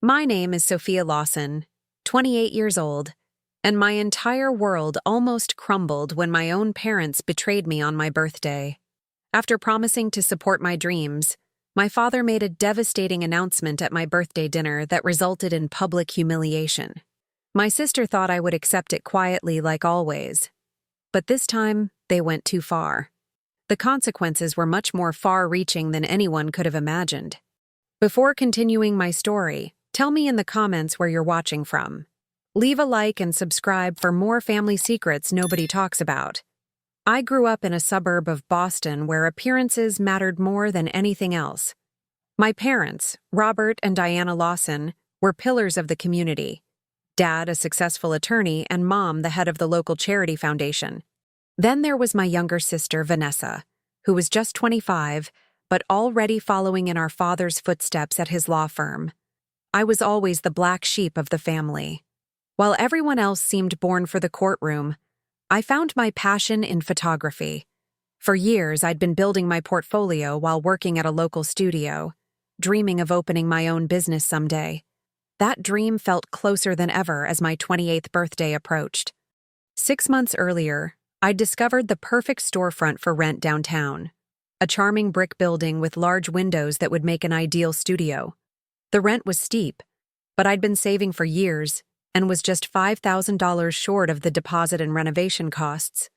My name is Sophia Lawson, 28 years old, and my entire world almost crumbled when my own parents betrayed me on my birthday. After promising to support my dreams, my father made a devastating announcement at my birthday dinner that resulted in public humiliation. My sister thought I would accept it quietly like always, but this time they went too far. The consequences were much more far-reaching than anyone could have imagined. Before continuing my story, tell me in the comments where you're watching from. Leave a like and subscribe for more family secrets nobody talks about. I grew up in a suburb of Boston where appearances mattered more than anything else. My parents, Robert and Diana Lawson, were pillars of the community. Dad, a successful attorney, and Mom, the head of the local charity foundation. Then there was my younger sister, Vanessa, who was just 25, but already following in our father's footsteps at his law firm. I was always the black sheep of the family. While everyone else seemed born for the courtroom, I found my passion in photography. For years, I'd been building my portfolio while working at a local studio, dreaming of opening my own business someday. That dream felt closer than ever as my 28th birthday approached. 6 months earlier, I'd discovered the perfect storefront for rent downtown, a charming brick building with large windows that would make an ideal studio. The rent was steep, but I'd been saving for years and was just $5,000 short of the deposit and renovation costs.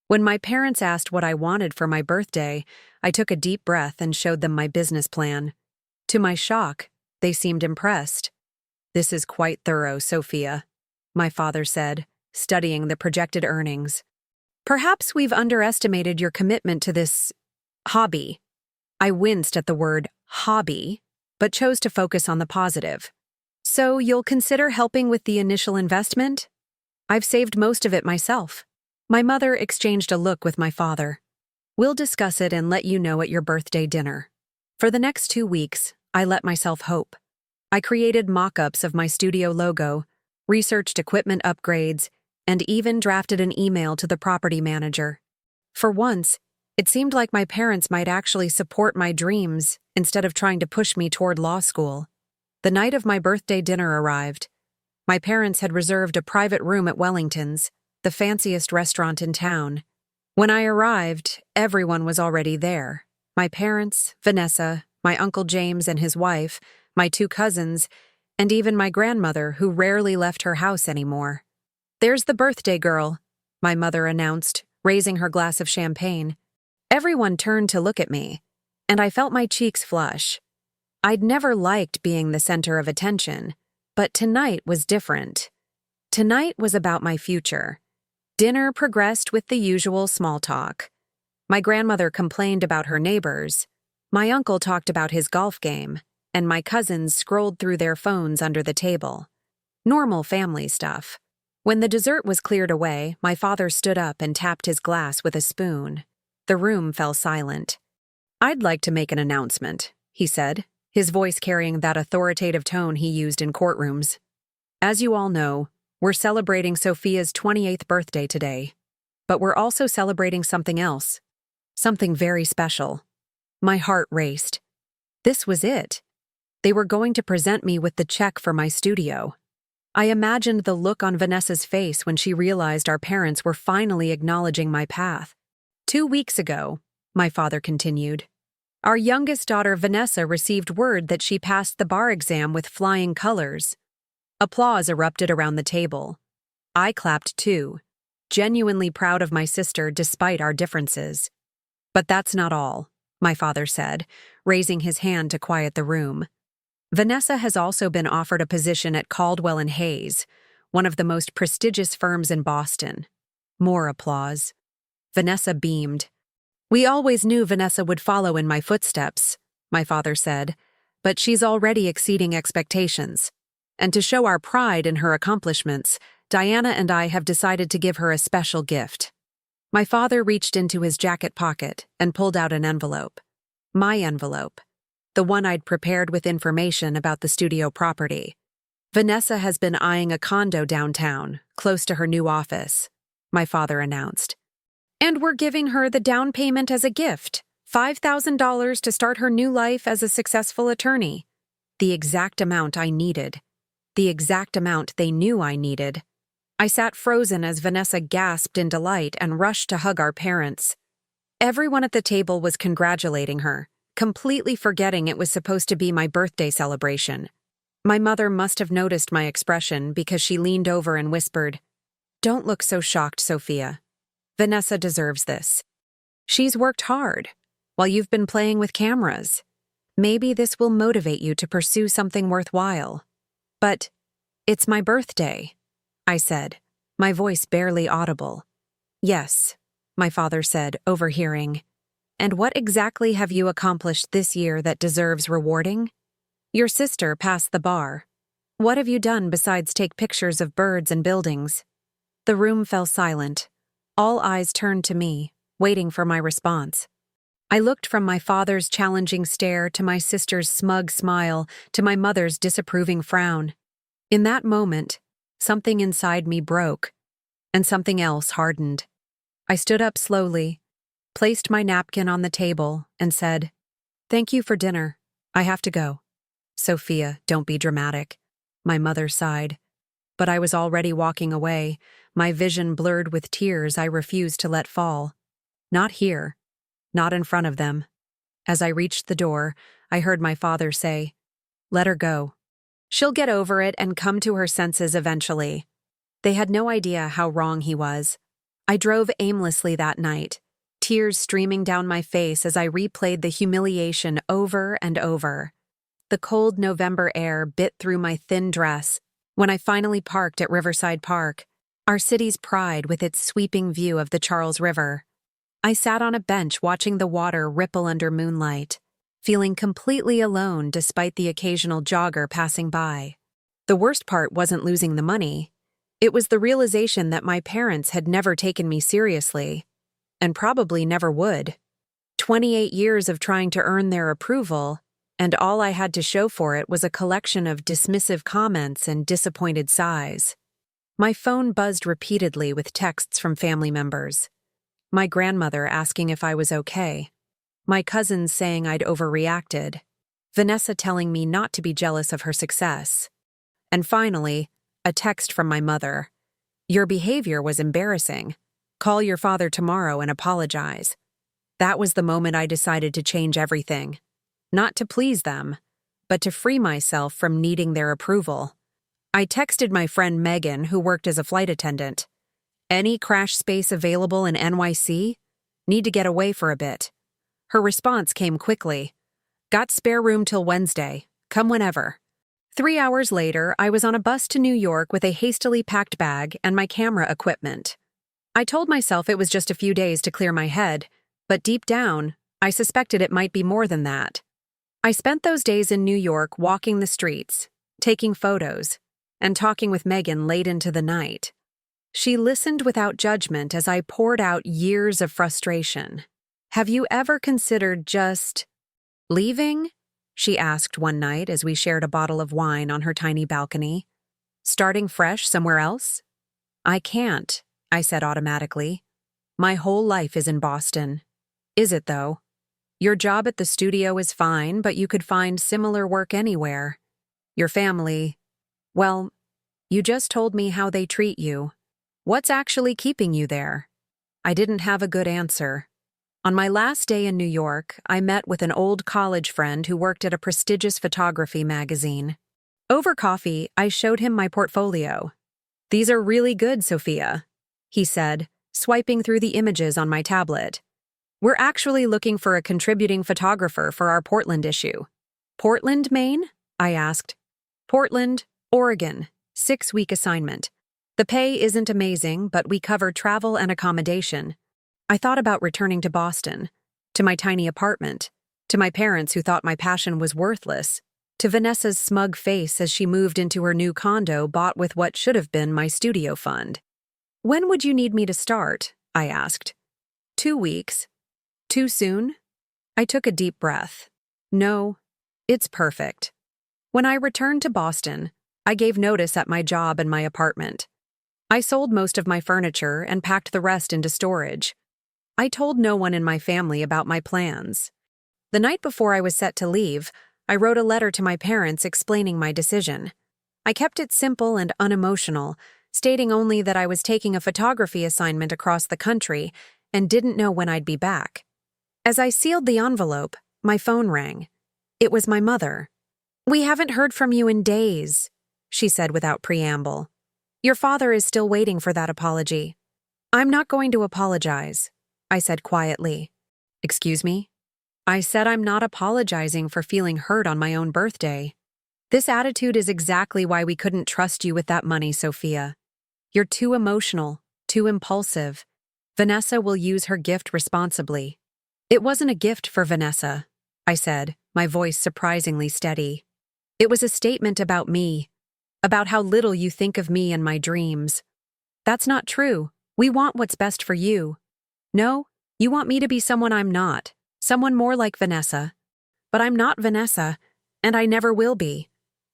When my parents asked what I wanted for my birthday, I took a deep breath and showed them my business plan. To my shock, they seemed impressed. "This is quite thorough, Sophia," my father said, studying the projected earnings. "Perhaps we've underestimated your commitment to this hobby." I winced at the word hobby, but chose to focus on the positive. "So you'll consider helping with the initial investment? I've saved most of it myself." My mother exchanged a look with my father. "We'll discuss it and let you know at your birthday dinner." For the next 2 weeks, I let myself hope. I created mock-ups of my studio logo, researched equipment upgrades, and even drafted an email to the property manager. For once, it seemed like my parents might actually support my dreams instead of trying to push me toward law school. The night of my birthday dinner arrived. My parents had reserved a private room at Wellington's, the fanciest restaurant in town. When I arrived, everyone was already there. My parents, Vanessa, my Uncle James and his wife, my 2 cousins, and even my grandmother, who rarely left her house anymore. "There's the birthday girl," my mother announced, raising her glass of champagne. Everyone turned to look at me, and I felt my cheeks flush. I'd never liked being the center of attention, but tonight was different. Tonight was about my future. Dinner progressed with the usual small talk. My grandmother complained about her neighbors, my uncle talked about his golf game, and my cousins scrolled through their phones under the table. Normal family stuff. When the dessert was cleared away, my father stood up and tapped his glass with a spoon. The room fell silent. "I'd like to make an announcement," he said, his voice carrying that authoritative tone he used in courtrooms. "As you all know, we're celebrating Sophia's 28th birthday today. But we're also celebrating something else. Something very special." My heart raced. This was it. They were going to present me with the check for my studio. I imagined the look on Vanessa's face when she realized our parents were finally acknowledging my path. 2 weeks ago, my father continued, our youngest daughter Vanessa received word that she passed the bar exam with flying colors. Applause erupted around the table. I clapped too, genuinely proud of my sister despite our differences. "But that's not all," my father said, raising his hand to quiet the room. "Vanessa has also been offered a position at Caldwell and Hayes, one of the most prestigious firms in Boston." More applause. Vanessa beamed. "We always knew Vanessa would follow in my footsteps," my father said, "but she's already exceeding expectations. And to show our pride in her accomplishments, Diana and I have decided to give her a special gift." My father reached into his jacket pocket and pulled out an envelope. My envelope. The one I'd prepared with information about the studio property. "Vanessa has been eyeing a condo downtown, close to her new office," my father announced. "And we're giving her the down payment as a gift, $5,000 to start her new life as a successful attorney." The exact amount I needed. The exact amount they knew I needed. I sat frozen as Vanessa gasped in delight and rushed to hug our parents. Everyone at the table was congratulating her, completely forgetting it was supposed to be my birthday celebration. My mother must have noticed my expression because she leaned over and whispered, "Don't look so shocked, Sophia. Vanessa deserves this. She's worked hard, while you've been playing with cameras. Maybe this will motivate you to pursue something worthwhile." "But it's my birthday," I said, my voice barely audible. "Yes," my father said, overhearing. "And what exactly have you accomplished this year that deserves rewarding? Your sister passed the bar. What have you done besides take pictures of birds and buildings?" The room fell silent. All eyes turned to me, waiting for my response. I looked from my father's challenging stare to my sister's smug smile to my mother's disapproving frown. In that moment, something inside me broke, and something else hardened. I stood up slowly, placed my napkin on the table, and said, "Thank you for dinner. I have to go." "Sophia, don't be dramatic," my mother sighed. But I was already walking away, my vision blurred with tears I refused to let fall. Not here. Not in front of them. As I reached the door, I heard my father say, "Let her go. She'll get over it and come to her senses eventually." They had no idea how wrong he was. I drove aimlessly that night, tears streaming down my face as I replayed the humiliation over and over. The cold November air bit through my thin dress when I finally parked at Riverside Park, our city's pride with its sweeping view of the Charles River. I sat on a bench watching the water ripple under moonlight, feeling completely alone despite the occasional jogger passing by. The worst part wasn't losing the money. It was the realization that my parents had never taken me seriously, and probably never would. 28 years of trying to earn their approval, and all I had to show for it was a collection of dismissive comments and disappointed sighs. My phone buzzed repeatedly with texts from family members. My grandmother asking if I was okay. My cousins saying I'd overreacted. Vanessa telling me not to be jealous of her success. And finally, a text from my mother. "Your behavior was embarrassing. Call your father tomorrow and apologize." That was the moment I decided to change everything. Not to please them, but to free myself from needing their approval. I texted my friend Megan, who worked as a flight attendant. "Any crash space available in NYC? Need to get away for a bit." Her response came quickly. "Got spare room till Wednesday. Come whenever." 3 hours later, I was on a bus to New York with a hastily packed bag and my camera equipment. I told myself it was just a few days to clear my head, but deep down, I suspected it might be more than that. I spent those days in New York walking the streets, taking photos, and talking with Megan late into the night. She listened without judgment as I poured out years of frustration. "Have you ever considered just leaving?" she asked one night as we shared a bottle of wine on her tiny balcony. "Starting fresh somewhere else?" "I can't," I said automatically. "My whole life is in Boston." "Is it, though? Your job at the studio is fine, but you could find similar work anywhere. Your family, well, you just told me how they treat you. What's actually keeping you there?" I didn't have a good answer. On my last day in New York, I met with an old college friend who worked at a prestigious photography magazine. Over coffee, I showed him my portfolio. "These are really good, Sophia," he said, swiping through the images on my tablet. "We're actually looking for a contributing photographer for our Portland issue." "Portland, Maine?" I asked. "Portland, Oregon, 6-week assignment. The pay isn't amazing, but we cover travel and accommodation." I thought about returning to Boston, to my tiny apartment, to my parents who thought my passion was worthless, to Vanessa's smug face as she moved into her new condo bought with what should have been my studio fund. "When would you need me to start?" I asked. 2 weeks. Too soon? I took a deep breath. No, it's perfect. When I returned to Boston, I gave notice at my job and my apartment. I sold most of my furniture and packed the rest into storage. I told no one in my family about my plans. The night before I was set to leave, I wrote a letter to my parents explaining my decision. I kept it simple and unemotional, stating only that I was taking a photography assignment across the country and didn't know when I'd be back. As I sealed the envelope, my phone rang. It was my mother. "We haven't heard from you in days," she said without preamble. "Your father is still waiting for that apology." "I'm not going to apologize," I said quietly. "Excuse me?" "I said I'm not apologizing for feeling hurt on my own birthday. This attitude is exactly why we couldn't trust you with that money, Sophia. You're too emotional, too impulsive. Vanessa will use her gift responsibly." "It wasn't a gift for Vanessa," I said, my voice surprisingly steady. "It was a statement about me, about how little you think of me and my dreams. That's not true. We want what's best for you. No, you want me to be someone I'm not, someone more like Vanessa. But I'm not Vanessa, and I never will be."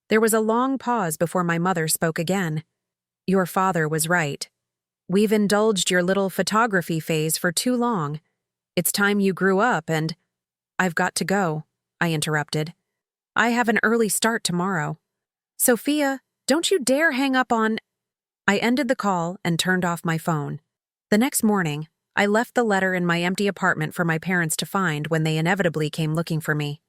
There was a long pause before my mother spoke again. "Your father was right. We've indulged your little photography phase for too long. It's time you grew up and—" "I've got to go," I interrupted. "I have an early start tomorrow." "Sophia, don't you dare hang up on—" I ended the call and turned off my phone. The next morning, I left the letter in my empty apartment for my parents to find when they inevitably came looking for me.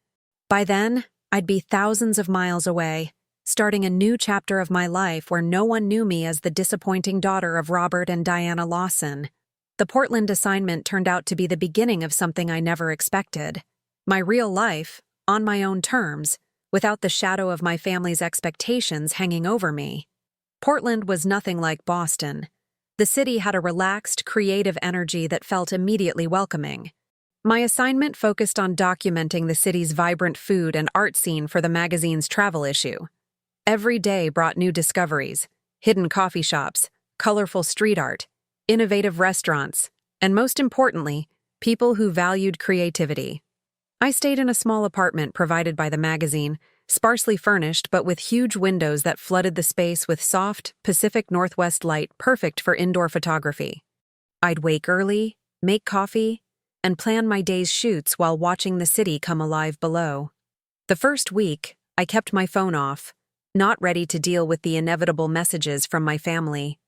By then, I'd be thousands of miles away, starting a new chapter of my life where no one knew me as the disappointing daughter of Robert and Diana Lawson. The Portland assignment turned out to be the beginning of something I never expected. My real life, on my own terms, without the shadow of my family's expectations hanging over me. Portland was nothing like Boston. The city had a relaxed, creative energy that felt immediately welcoming. My assignment focused on documenting the city's vibrant food and art scene for the magazine's travel issue. Every day brought new discoveries: hidden coffee shops, colorful street art, innovative restaurants, and most importantly, people who valued creativity. I stayed in a small apartment provided by the magazine, sparsely furnished but with huge windows that flooded the space with soft, Pacific Northwest light perfect for indoor photography. I'd wake early, make coffee, and plan my day's shoots while watching the city come alive below. The first week, I kept my phone off, not ready to deal with the inevitable messages from my family.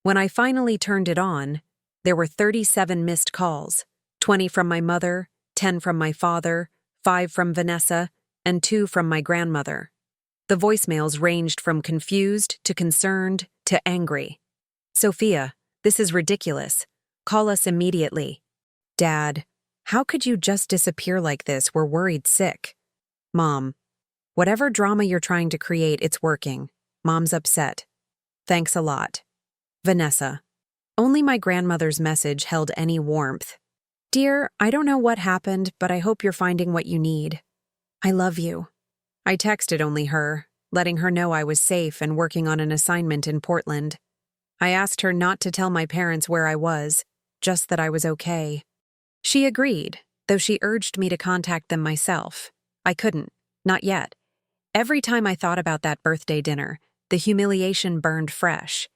When I finally turned it on, there were 37 missed calls, 20 from my mother, 10 from my father, 5 from Vanessa, and 2 from my grandmother. The voicemails ranged from confused to concerned to angry. "Sophia, this is ridiculous. Call us immediately." "Dad, how could you just disappear like this? We're worried sick." "Mom, whatever drama you're trying to create, it's working. Mom's upset. Thanks a lot." Vanessa. Only my grandmother's message held any warmth. "Dear, I don't know what happened, but I hope you're finding what you need. I love you." I texted only her, letting her know I was safe and working on an assignment in Portland. I asked her not to tell my parents where I was, just that I was okay. She agreed, though she urged me to contact them myself. I couldn't, not yet. Every time I thought about that birthday dinner, the humiliation burned fresh.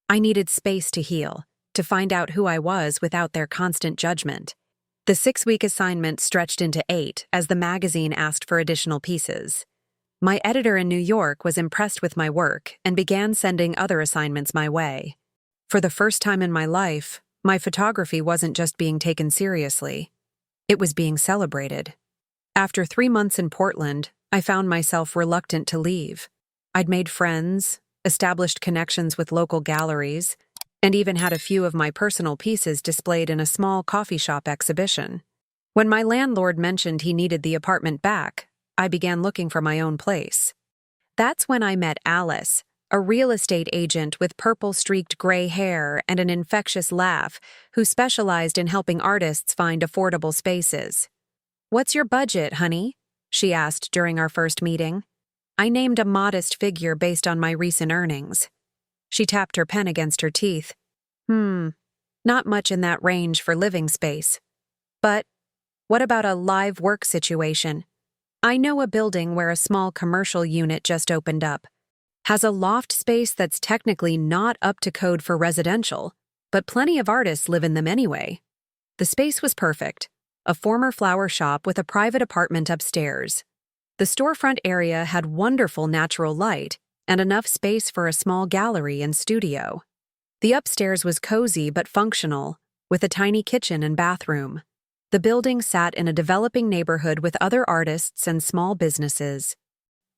I needed space to heal, to find out who I was without their constant judgment. The 6-week assignment stretched into 8 as the magazine asked for additional pieces. My editor in New York was impressed with my work and began sending other assignments my way. For the first time in my life, my photography wasn't just being taken seriously. It was being celebrated. After 3 months in Portland, I found myself reluctant to leave. I'd made friends, established connections with local galleries, and even had a few of my personal pieces displayed in a small coffee shop exhibition. When my landlord mentioned he needed the apartment back, I began looking for my own place. That's when I met Alice, a real estate agent with purple-streaked gray hair and an infectious laugh who specialized in helping artists find affordable spaces. "What's your budget, honey?" she asked during our first meeting. I named a modest figure based on my recent earnings. She tapped her pen against her teeth. Not much in that range for living space. But what about a live work situation? I know a building where a small commercial unit just opened up. Has a loft space that's technically not up to code for residential, but plenty of artists live in them anyway. The space was perfect, a former flower shop with a private apartment upstairs. The storefront area had wonderful natural light and enough space for a small gallery and studio. The upstairs was cozy but functional, with a tiny kitchen and bathroom. The building sat in a developing neighborhood with other artists and small businesses.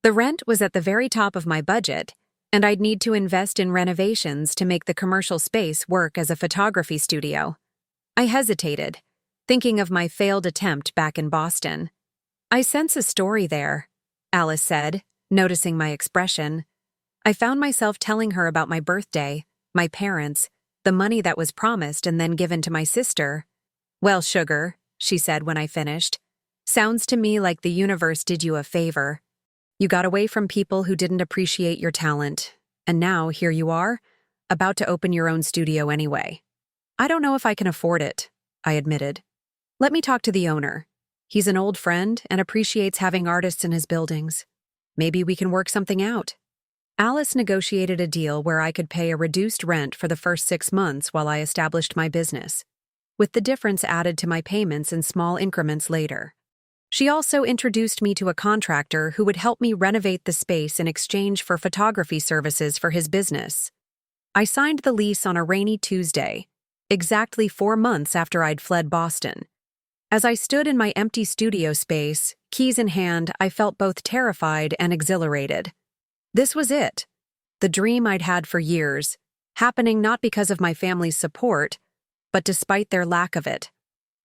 The rent was at the very top of my budget, and I'd need to invest in renovations to make the commercial space work as a photography studio. I hesitated, thinking of my failed attempt back in Boston. "I sense a story there," Alice said, noticing my expression. I found myself telling her about my birthday, my parents, the money that was promised and then given to my sister. "Well, sugar," she said when I finished, "sounds to me like the universe did you a favor. You got away from people who didn't appreciate your talent, and now here you are, about to open your own studio anyway." "I don't know if I can afford it," I admitted. "Let me talk to the owner. He's an old friend and appreciates having artists in his buildings. Maybe we can work something out." Alice negotiated a deal where I could pay a reduced rent for the first 6 months while I established my business, with the difference added to my payments in small increments later. She also introduced me to a contractor who would help me renovate the space in exchange for photography services for his business. I signed the lease on a rainy Tuesday, exactly 4 months after I'd fled Boston. As I stood in my empty studio space, keys in hand, I felt both terrified and exhilarated. This was it, the dream I'd had for years, happening not because of my family's support, but despite their lack of it.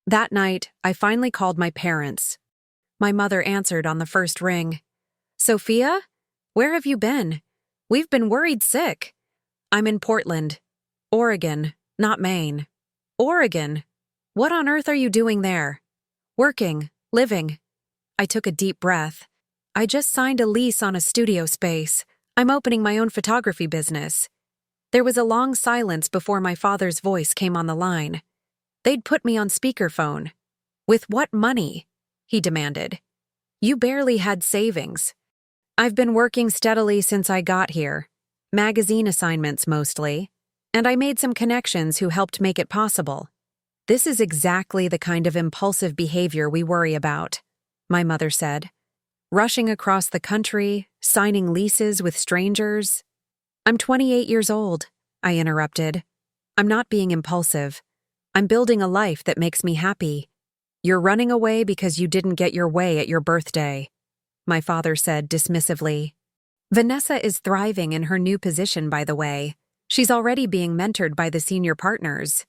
That night, I finally called my parents. My mother answered on the first ring. "Sophia? Where have you been? We've been worried sick." "I'm in Portland. Oregon, not Maine." "Oregon? What on earth are you doing there?" "Working, living." I took a deep breath. "I just signed a lease on a studio space. I'm opening my own photography business." There was a long silence before my father's voice came on the line. They'd put me on speakerphone. "With what money?" he demanded. "You barely had savings." "I've been working steadily since I got here. Magazine assignments mostly. And I made some connections who helped make it possible." "This is exactly the kind of impulsive behavior we worry about," my mother said. "Rushing across the country, signing leases with strangers." "I'm 28 years old," I interrupted. "I'm not being impulsive. I'm building a life that makes me happy." "You're running away because you didn't get your way at your birthday," my father said dismissively. "Vanessa is thriving in her new position, by the way. She's already being mentored by the senior partners."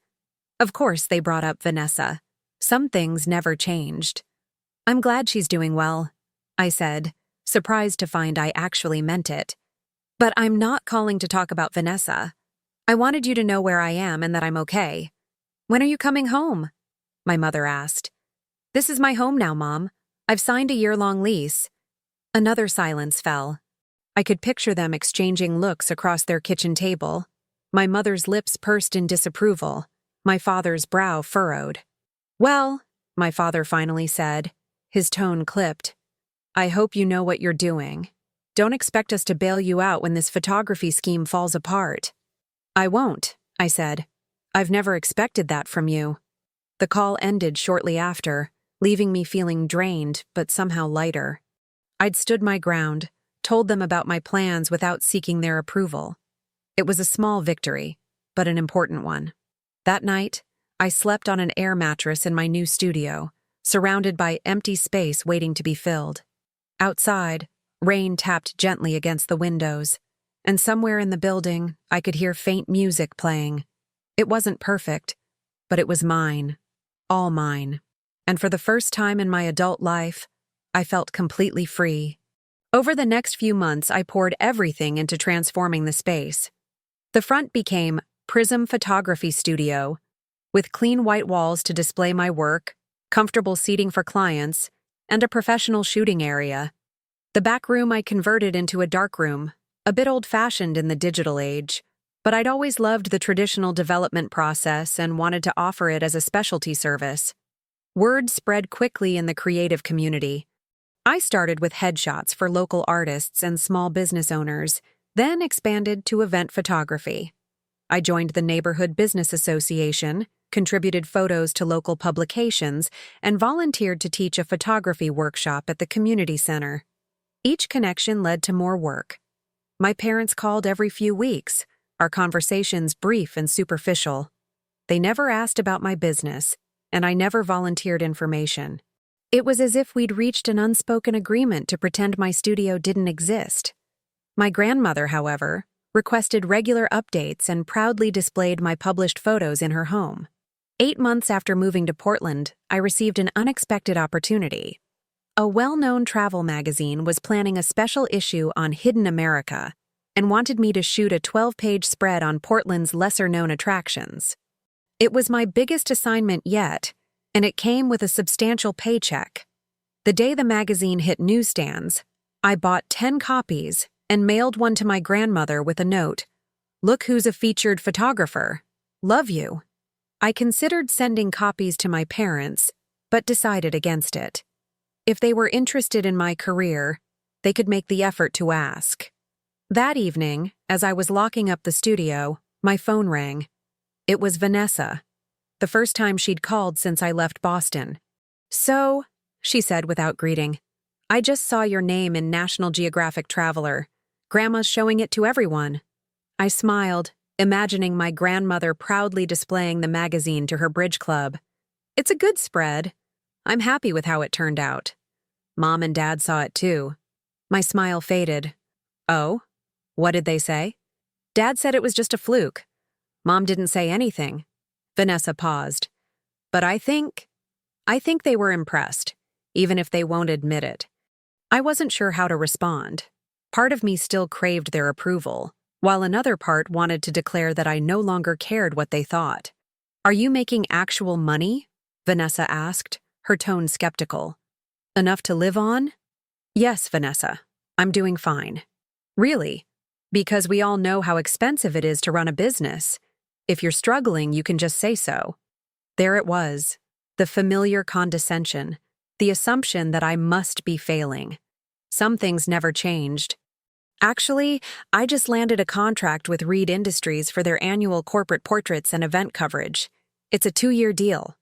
Of course, they brought up Vanessa. Some things never changed. "I'm glad she's doing well," I said, surprised to find I actually meant it. "But I'm not calling to talk about Vanessa. I wanted you to know where I am and that I'm okay." "When are you coming home?" my mother asked. "This is my home now, Mom. I've signed a year-long lease." Another silence fell. I could picture them exchanging looks across their kitchen table. My mother's lips pursed in disapproval, my father's brow furrowed. "Well," my father finally said, his tone clipped, "I hope you know what you're doing. Don't expect us to bail you out when this photography scheme falls apart." "I won't," I said. "I've never expected that from you." The call ended shortly after, leaving me feeling drained but somehow lighter. I'd stood my ground, told them about my plans without seeking their approval. It was a small victory, but an important one. That night, I slept on an air mattress in my new studio, surrounded by empty space waiting to be filled. Outside, rain tapped gently against the windows, and somewhere in the building, I could hear faint music playing. It wasn't perfect, but it was mine, all mine. And for the first time in my adult life, I felt completely free. Over the next few months, I poured everything into transforming the space. The front became Prism Photography Studio, with clean white walls to display my work, comfortable seating for clients, and a professional shooting area. The back room I converted into a dark room, a bit old-fashioned in the digital age, but I'd always loved the traditional development process and wanted to offer it as a specialty service. Word spread quickly in the creative community. I started with headshots for local artists and small business owners, then expanded to event photography. I joined the Neighborhood Business Association, contributed photos to local publications, and volunteered to teach a photography workshop at the community center. Each connection led to more work. My parents called every few weeks, our conversations brief and superficial. They never asked about my business, and I never volunteered information. It was as if we'd reached an unspoken agreement to pretend my studio didn't exist. My grandmother, however, requested regular updates and proudly displayed my published photos in her home. 8 months after moving to Portland, I received an unexpected opportunity. A well-known travel magazine was planning a special issue on Hidden America and wanted me to shoot a 12-page spread on Portland's lesser-known attractions. It was my biggest assignment yet, and it came with a substantial paycheck. The day the magazine hit newsstands, I bought 10 copies and mailed one to my grandmother with a note, "Look who's a featured photographer. Love you." I considered sending copies to my parents, but decided against it. If they were interested in my career, they could make the effort to ask. That evening, as I was locking up the studio, my phone rang. It was Vanessa, the first time she'd called since I left Boston. "So," she said without greeting, "I just saw your name in National Geographic Traveler. Grandma's showing it to everyone." I smiled, imagining my grandmother proudly displaying the magazine to her bridge club. It's a good spread. I'm happy with how it turned out. Mom and Dad saw it too. My smile faded. "Oh? What did they say?" "Dad said it was just a fluke. Mom didn't say anything." Vanessa paused. "But I think they were impressed, even if they won't admit it." I wasn't sure how to respond. Part of me still craved their approval, while another part wanted to declare that I no longer cared what they thought. "Are you making actual money?" Vanessa asked, her tone skeptical. "Enough to live on?" "Yes, Vanessa. I'm doing fine." "Really? Because we all know how expensive it is to run a business. If you're struggling, you can just say so." There it was, the familiar condescension, the assumption that I must be failing. Some things never changed. "Actually, I just landed a contract with Reed Industries for their annual corporate portraits and event coverage. It's a 2-year deal."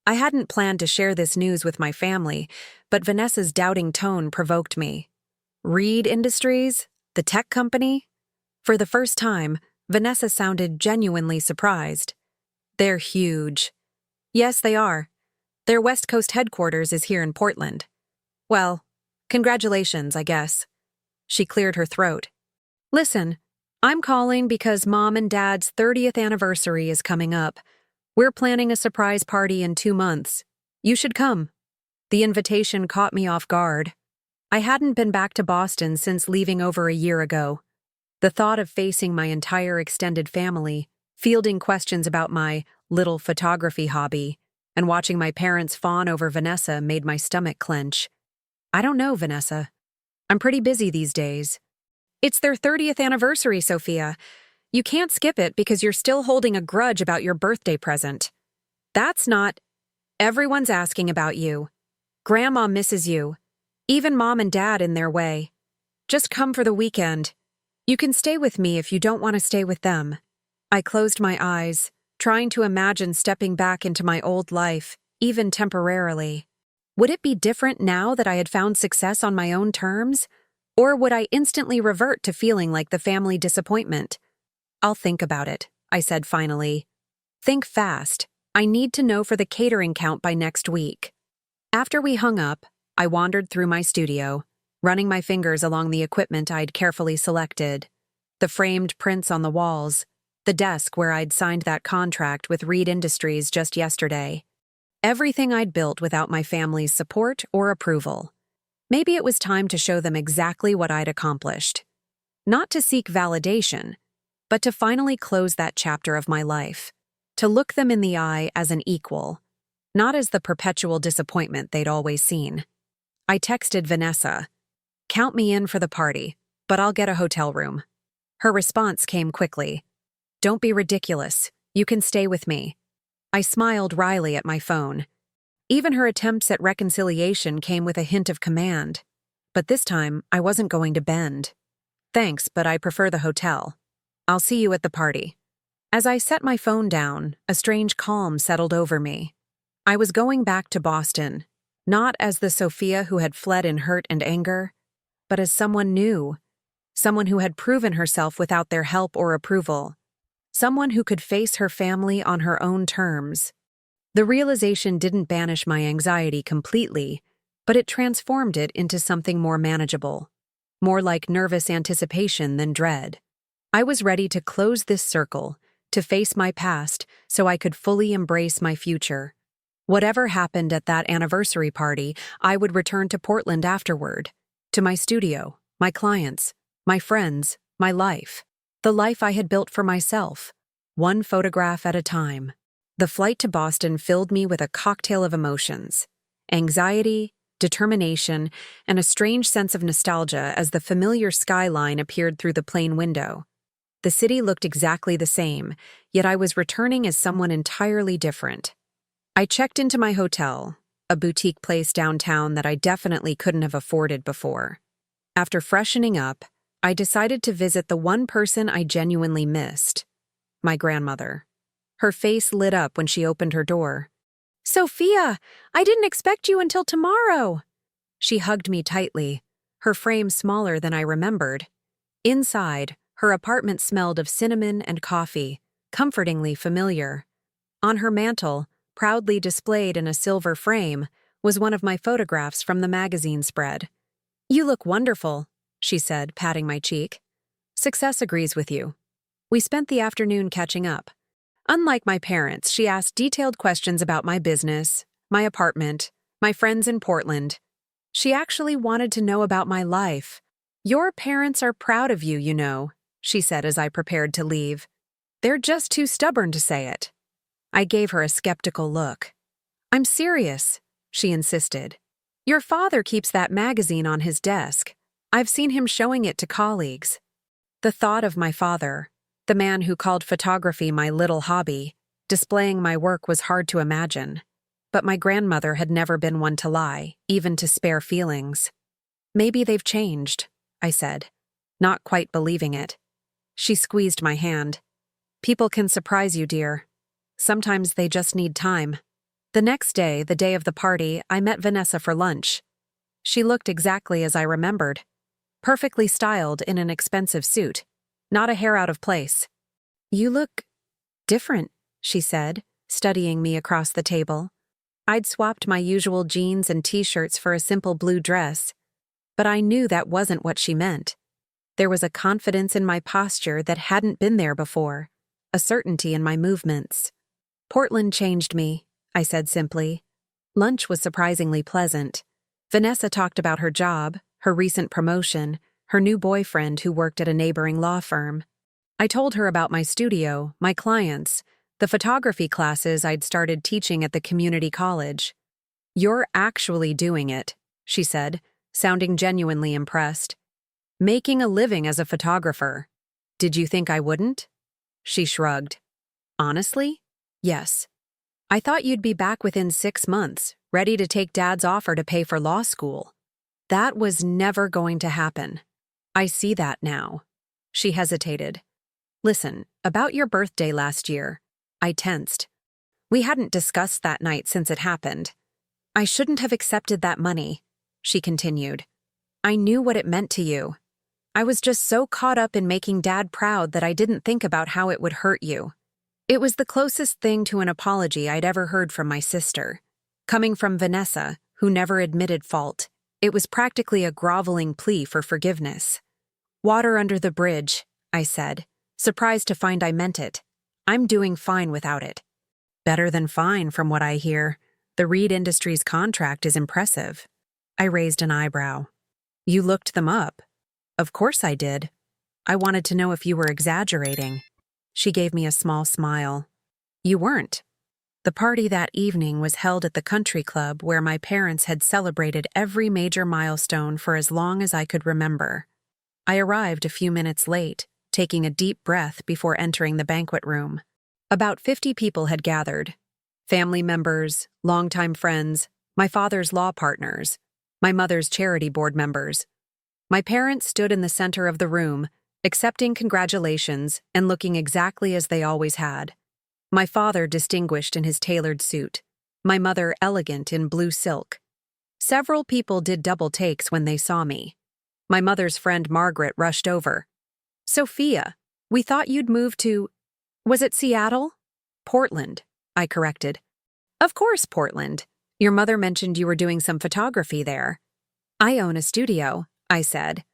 I hadn't planned to share this news with my family, but Vanessa's doubting tone provoked me. Reed Industries? The tech company? For the first time, Vanessa sounded genuinely surprised. "They're huge." "Yes, they are. Their West Coast headquarters is here in Portland." "Well, congratulations, I guess." She cleared her throat. "Listen, I'm calling because Mom and Dad's 30th anniversary is coming up. We're planning a surprise party in 2 months. You should come." The invitation caught me off guard. I hadn't been back to Boston since leaving over a year ago. The thought of facing my entire extended family, fielding questions about my little photography hobby, and watching my parents fawn over Vanessa made my stomach clench. "I don't know, Vanessa. I'm pretty busy these days." "It's their 30th anniversary, Sophia. You can't skip it because you're still holding a grudge about your birthday present." "That's not—" "Everyone's asking about you. Grandma misses you. Even Mom and Dad in their way. Just come for the weekend. You can stay with me if you don't want to stay with them." I closed my eyes, trying to imagine stepping back into my old life, even temporarily. Would it be different now that I had found success on my own terms? Or would I instantly revert to feeling like the family disappointment? "I'll think about it," I said finally. "Think fast. I need to know for the catering count by next week." After we hung up, I wandered through my studio, running my fingers along the equipment I'd carefully selected. The framed prints on the walls, the desk where I'd signed that contract with Reed Industries just yesterday. Everything I'd built without my family's support or approval. Maybe it was time to show them exactly what I'd accomplished. Not to seek validation, but to finally close that chapter of my life. To look them in the eye as an equal, not as the perpetual disappointment they'd always seen. I texted Vanessa, "Count me in for the party, but I'll get a hotel room." Her response came quickly. "Don't be ridiculous. You can stay with me." I smiled wryly at my phone. Even her attempts at reconciliation came with a hint of command. But this time, I wasn't going to bend. "Thanks, but I prefer the hotel. I'll see you at the party." As I set my phone down, a strange calm settled over me. I was going back to Boston, not as the Sophia who had fled in hurt and anger, but as someone new, someone who had proven herself without their help or approval, someone who could face her family on her own terms. The realization didn't banish my anxiety completely, but it transformed it into something more manageable, more like nervous anticipation than dread. I was ready to close this circle, to face my past so I could fully embrace my future. Whatever happened at that anniversary party, I would return to Portland afterward, to my studio, my clients, my friends, my life, the life I had built for myself, one photograph at a time. The flight to Boston filled me with a cocktail of emotions: anxiety, determination, and a strange sense of nostalgia as the familiar skyline appeared through the plane window. The city looked exactly the same, yet I was returning as someone entirely different. I checked into my hotel, a boutique place downtown that I definitely couldn't have afforded before. After freshening up, I decided to visit the one person I genuinely missed: my grandmother. Her face lit up when she opened her door. "Sophia, I didn't expect you until tomorrow." She hugged me tightly, her frame smaller than I remembered. Inside, her apartment smelled of cinnamon and coffee, comfortingly familiar. On her mantel, proudly displayed in a silver frame, was one of my photographs from the magazine spread. "You look wonderful," she said, patting my cheek. "Success agrees with you." We spent the afternoon catching up. Unlike my parents, she asked detailed questions about my business, my apartment, my friends in Portland. She actually wanted to know about my life. "Your parents are proud of you, you know," she said as I prepared to leave. "They're just too stubborn to say it." I gave her a skeptical look. "I'm serious," she insisted. "Your father keeps that magazine on his desk. I've seen him showing it to colleagues." The thought of my father, the man who called photography my little hobby, displaying my work was hard to imagine. But my grandmother had never been one to lie, even to spare feelings. "Maybe they've changed," I said, not quite believing it. She squeezed my hand. "People can surprise you, dear. Sometimes they just need time." The next day, the day of the party, I met Vanessa for lunch. She looked exactly as I remembered. Perfectly styled in an expensive suit. Not a hair out of place. "You look different," she said, studying me across the table. I'd swapped my usual jeans and t-shirts for a simple blue dress, but I knew that wasn't what she meant. There was a confidence in my posture that hadn't been there before, a certainty in my movements. "Portland changed me," I said simply. Lunch was surprisingly pleasant. Vanessa talked about her job, her recent promotion, her new boyfriend who worked at a neighboring law firm. I told her about my studio, my clients, the photography classes I'd started teaching at the community college. "You're actually doing it," she said, sounding genuinely impressed. "Making a living as a photographer. Did you think I wouldn't?" She shrugged. "Honestly? Yes. I thought you'd be back within 6 months, ready to take Dad's offer to pay for law school. That was never going to happen. I see that now." She hesitated. "Listen, about your birthday last year." I tensed. We hadn't discussed that night since it happened. "I shouldn't have accepted that money," she continued. "I knew what it meant to you. I was just so caught up in making Dad proud that I didn't think about how it would hurt you." It was the closest thing to an apology I'd ever heard from my sister. Coming from Vanessa, who never admitted fault, it was practically a groveling plea for forgiveness. "Water under the bridge," I said, surprised to find I meant it. "I'm doing fine without it." "Better than fine, from what I hear. The Reed Industries contract is impressive." I raised an eyebrow. "You looked them up?" "Of course I did. I wanted to know if you were exaggerating." She gave me a small smile. "You weren't." The party that evening was held at the country club where my parents had celebrated every major milestone for as long as I could remember. I arrived a few minutes late, taking a deep breath before entering the banquet room. About 50 people had gathered. Family members, longtime friends, my father's law partners, my mother's charity board members. My parents stood in the center of the room, accepting congratulations and looking exactly as they always had. My father distinguished in his tailored suit, my mother elegant in blue silk. Several people did double takes when they saw me. My mother's friend Margaret rushed over. Sophia, we thought you'd moved to… Was it Seattle? Portland, I corrected. Of course, Portland. Your mother mentioned you were doing some photography there. I own a studio, I said.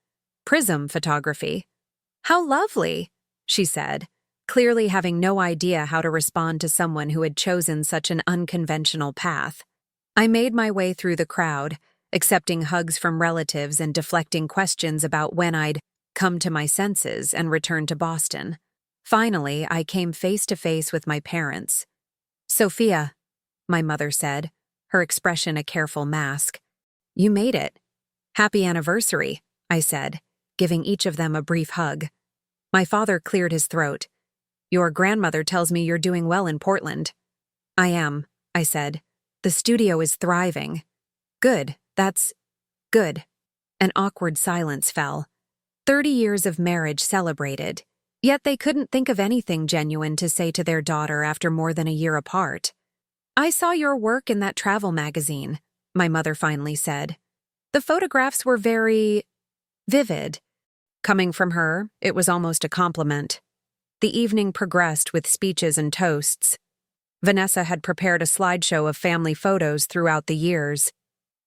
Prism Photography. How lovely, she said, clearly having no idea how to respond to someone who had chosen such an unconventional path. I made my way through the crowd, accepting hugs from relatives and deflecting questions about when I'd come to my senses and return to Boston. Finally, I came face to face with my parents. Sophia, my mother said, her expression a careful mask. You made it. Happy anniversary, I said, giving each of them a brief hug. My father cleared his throat. Your grandmother tells me you're doing well in Portland. I am, I said. The studio is thriving. Good, that's good. An awkward silence fell. 30 years of marriage celebrated. Yet they couldn't think of anything genuine to say to their daughter after more than a year apart. I saw your work in that travel magazine, my mother finally said. The photographs were very vivid. Coming from her, it was almost a compliment. The evening progressed with speeches and toasts. Vanessa had prepared a slideshow of family photos throughout the years.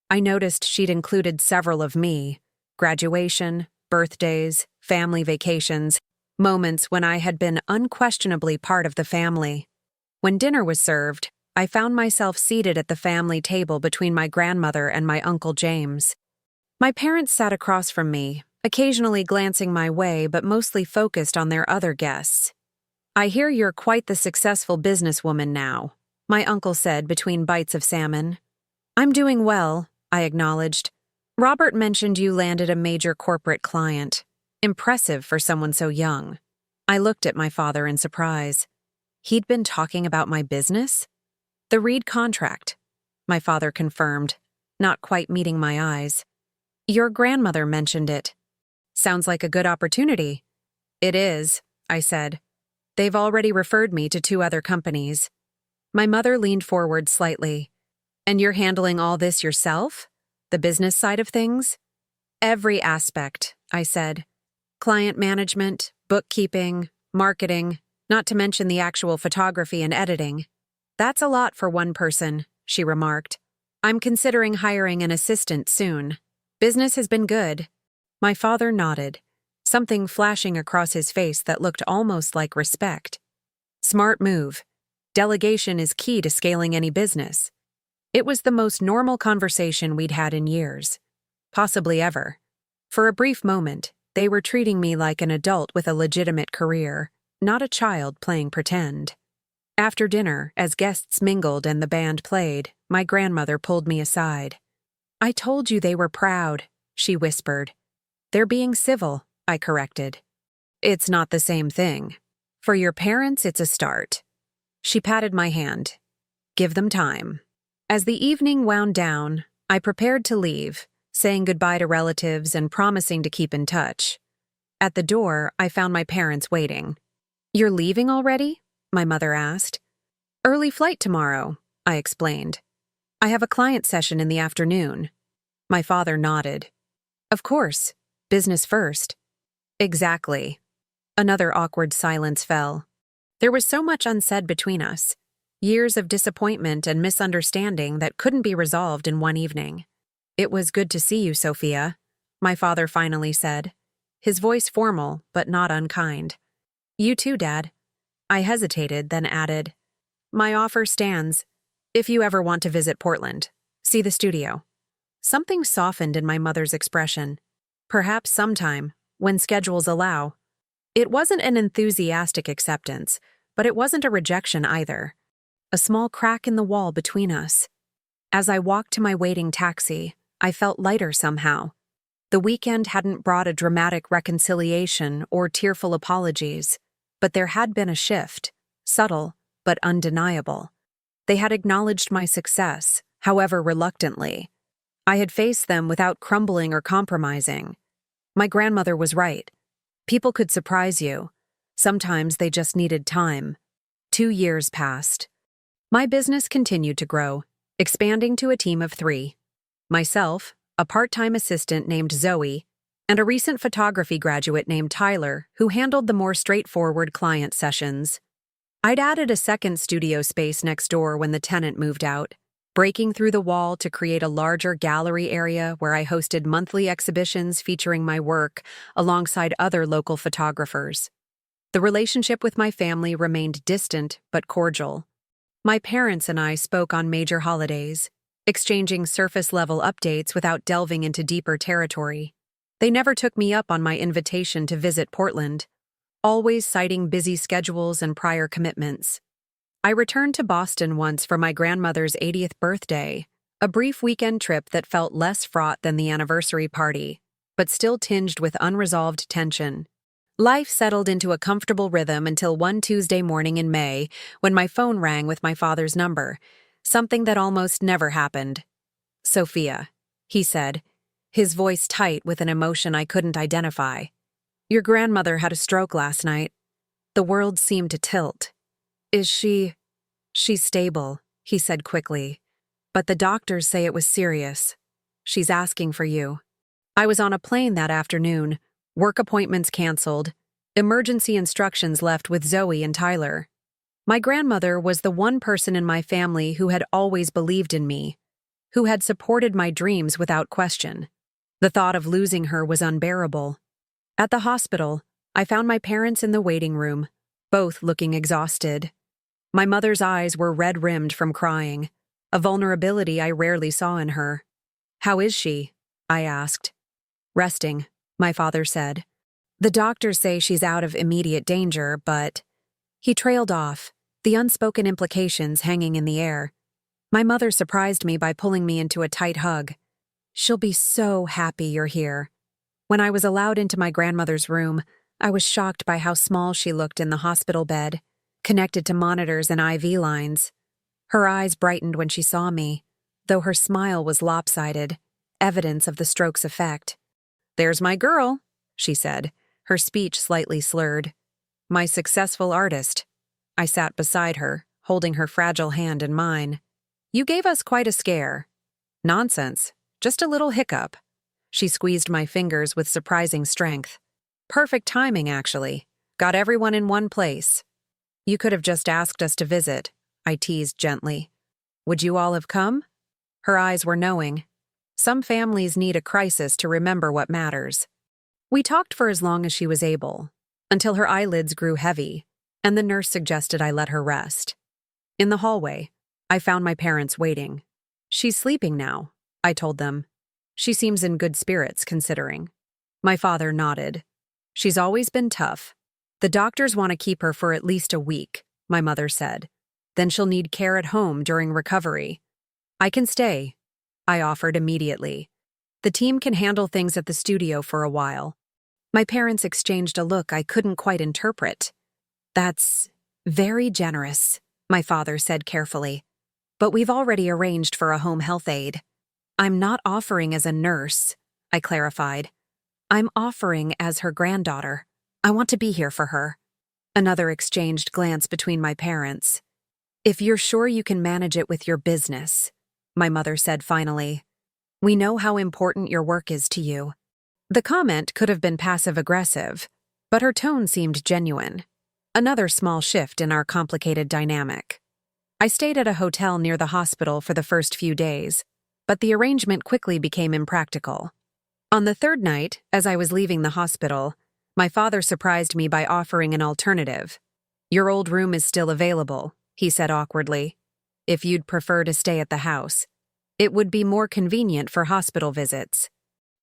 I noticed she'd included several of me: graduation, birthdays, family vacations, moments when I had been unquestionably part of the family. When dinner was served, I found myself seated at the family table between my grandmother and my Uncle James. My parents sat across from me, occasionally glancing my way but mostly focused on their other guests. I hear you're quite the successful businesswoman now, my uncle said between bites of salmon. I'm doing well, I acknowledged. Robert mentioned you landed a major corporate client. Impressive for someone so young. I looked at my father in surprise. He'd been talking about my business? The Reed contract, my father confirmed, not quite meeting my eyes. Your grandmother mentioned it. Sounds like a good opportunity. It is, I said. They've already referred me to 2 other companies. My mother leaned forward slightly. And you're handling all this yourself? The business side of things? Every aspect, I said. Client management, bookkeeping, marketing, not to mention the actual photography and editing. That's a lot for one person, she remarked. I'm considering hiring an assistant soon. Business has been good. My father nodded, something flashing across his face that looked almost like respect. Smart move. Delegation is key to scaling any business. It was the most normal conversation we'd had in years, possibly ever. For a brief moment, they were treating me like an adult with a legitimate career, not a child playing pretend. After dinner, as guests mingled and the band played, my grandmother pulled me aside. I told you they were proud, she whispered. They're being civil, I corrected. It's not the same thing. For your parents, it's a start. She patted my hand. Give them time. As the evening wound down, I prepared to leave, saying goodbye to relatives and promising to keep in touch. At the door, I found my parents waiting. You're leaving already? My mother asked. Early flight tomorrow, I explained. I have a client session in the afternoon. My father nodded. Of course, business first. Exactly. Another awkward silence fell. There was so much unsaid between us. Years of disappointment and misunderstanding that couldn't be resolved in one evening. It was good to see you, Sophia, my father finally said, his voice formal but not unkind. You too, Dad. I hesitated, then added, my offer stands. If you ever want to visit Portland, see the studio. Something softened in my mother's expression. Perhaps sometime, when schedules allow. It wasn't an enthusiastic acceptance, but it wasn't a rejection either. A small crack in the wall between us. As I walked to my waiting taxi, I felt lighter somehow. The weekend hadn't brought a dramatic reconciliation or tearful apologies, but there had been a shift, subtle but undeniable. They had acknowledged my success, however reluctantly. I had faced them without crumbling or compromising. My grandmother was right. People could surprise you. Sometimes they just needed time. 2 years passed. My business continued to grow, expanding to a team of 3. Myself, a part-time assistant named Zoe, and a recent photography graduate named Tyler who handled the more straightforward client sessions. I'd added a second studio space next door when the tenant moved out, breaking through the wall to create a larger gallery area where I hosted monthly exhibitions featuring my work alongside other local photographers. The relationship with my family remained distant but cordial. My parents and I spoke on major holidays, exchanging surface-level updates without delving into deeper territory. They never took me up on my invitation to visit Portland, always citing busy schedules and prior commitments. I returned to Boston once for my grandmother's 80th birthday, a brief weekend trip that felt less fraught than the anniversary party, but still tinged with unresolved tension. Life settled into a comfortable rhythm until one Tuesday morning in May when my phone rang with my father's number, something that almost never happened. "Sophia," he said, his voice tight with an emotion I couldn't identify. "Your grandmother had a stroke last night." The world seemed to tilt. "Is she—" "She's stable," he said quickly. "But the doctors say it was serious. She's asking for you." I was on a plane that afternoon, work appointments canceled, emergency instructions left with Zoe and Tyler. My grandmother was the one person in my family who had always believed in me, who had supported my dreams without question. The thought of losing her was unbearable. At the hospital, I found my parents in the waiting room, both looking exhausted. My mother's eyes were red-rimmed from crying, a vulnerability I rarely saw in her. "How is she?" I asked. "Resting," my father said. "The doctors say she's out of immediate danger, but—" He trailed off, the unspoken implications hanging in the air. My mother surprised me by pulling me into a tight hug. "She'll be so happy you're here." When I was allowed into my grandmother's room, I was shocked by how small she looked in the hospital bed, connected to monitors and IV lines. Her eyes brightened when she saw me, though her smile was lopsided, evidence of the stroke's effect. "There's my girl," she said, her speech slightly slurred. "My successful artist." I sat beside her, holding her fragile hand in mine. "You gave us quite a scare." "Nonsense. Just a little hiccup." She squeezed my fingers with surprising strength. "Perfect timing, actually. Got everyone in one place." "You could have just asked us to visit," I teased gently. "Would you all have come?" Her eyes were knowing. Some families need a crisis to remember what matters. We talked for as long as she was able, until her eyelids grew heavy, and the nurse suggested I let her rest. In the hallway, I found my parents waiting. "She's sleeping now," I told them. "She seems in good spirits, considering." My father nodded. "She's always been tough. The doctors want to keep her for at least a week," my mother said. "Then she'll need care at home during recovery." "I can stay," I offered immediately. "The team can handle things at the studio for a while." My parents exchanged a look I couldn't quite interpret. "That's very generous," my father said carefully. "But we've already arranged for a home health aide." "I'm not offering as a nurse," I clarified. "I'm offering as her granddaughter. I want to be here for her." Another exchanged glance between my parents. "If you're sure you can manage it with your business," my mother said finally. "We know how important your work is to you." The comment could have been passive-aggressive, but her tone seemed genuine. Another small shift in our complicated dynamic. I stayed at a hotel near the hospital for the first few days, but the arrangement quickly became impractical. On the third night, as I was leaving the hospital, my father surprised me by offering an alternative. "Your old room is still available," he said awkwardly. "If you'd prefer to stay at the house. It would be more convenient for hospital visits."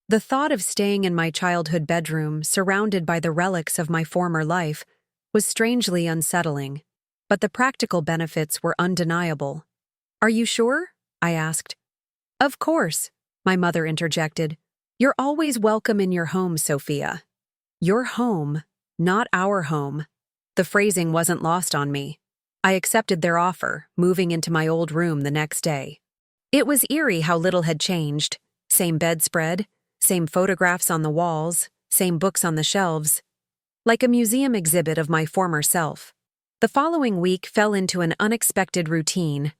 The thought of staying in my childhood bedroom, surrounded by the relics of my former life, was strangely unsettling, but the practical benefits were undeniable. "Are you sure?" I asked. "Of course," my mother interjected. "You're always welcome in your home, Sophia." Your home, not our home. The phrasing wasn't lost on me. I accepted their offer, moving into my old room the next day. It was eerie how little had changed. Same bedspread, same photographs on the walls, same books on the shelves. Like a museum exhibit of my former self. The following week fell into an unexpected routine.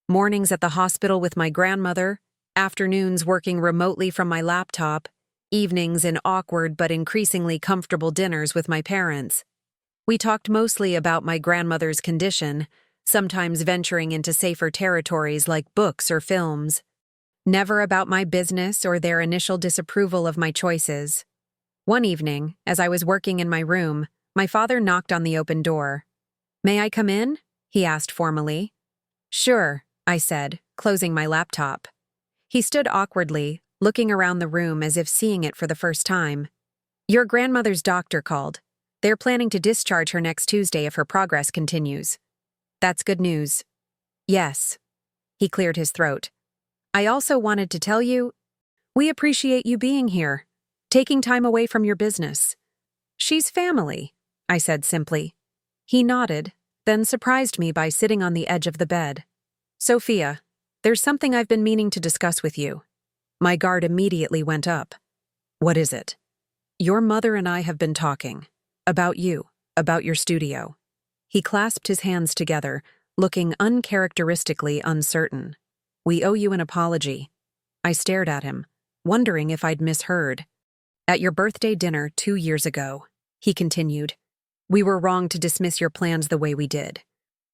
Mornings at the hospital with my grandmother, afternoons working remotely from my laptop, evenings in awkward but increasingly comfortable dinners with my parents. We talked mostly about my grandmother's condition, sometimes venturing into safer territories like books or films. Never about my business or their initial disapproval of my choices. One evening, as I was working in my room, my father knocked on the open door. "May I come in?" he asked formally. "Sure," I said, closing my laptop. He stood awkwardly, looking around the room as if seeing it for the first time. "Your grandmother's doctor called. They're planning to discharge her next Tuesday if her progress continues." "That's good news." "Yes." He cleared his throat. "I also wanted to tell you, we appreciate you being here, taking time away from your business." "She's family," I said simply. He nodded, then surprised me by sitting on the edge of the bed. "Sophia, there's something I've been meaning to discuss with you." My guard immediately went up. "What is it?" "Your mother and I have been talking. About you, about your studio." He clasped his hands together, looking uncharacteristically uncertain. "We owe you an apology." I stared at him, wondering if I'd misheard. "At your birthday dinner 2 years ago," he continued, "we were wrong to dismiss your plans the way we did.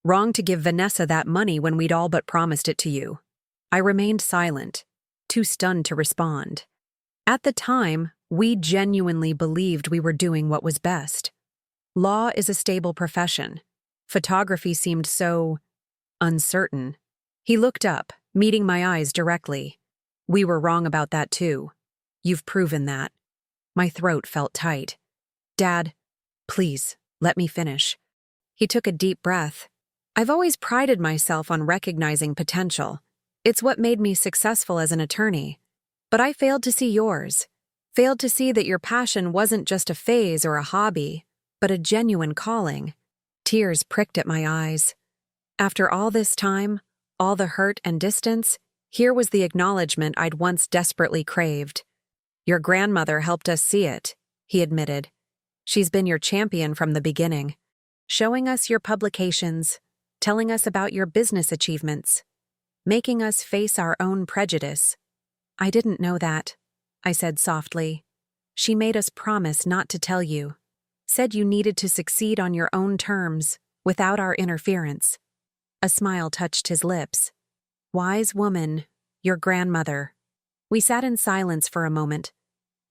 Wrong to give Vanessa that money when we'd all but promised it to you." I remained silent, too stunned to respond. At the time, we genuinely believed we were doing what was best. Law is a stable profession. Photography seemed so uncertain. He looked up, meeting my eyes directly. "We were wrong about that too. You've proven that." My throat felt tight. "Dad, please, let me finish." He took a deep breath. "I've always prided myself on recognizing potential. It's what made me successful as an attorney. But I failed to see yours. Failed to see that your passion wasn't just a phase or a hobby, but a genuine calling." Tears pricked at my eyes. After all this time, all the hurt and distance, here was the acknowledgement I'd once desperately craved. "Your grandmother helped us see it," he admitted. "She's been your champion from the beginning, showing us your publications, telling us about your business achievements, making us face our own prejudice." "I didn't know that," I said softly. "She made us promise not to tell you. Said you needed to succeed on your own terms, without our interference." A smile touched his lips. "Wise woman, your grandmother." We sat in silence for a moment,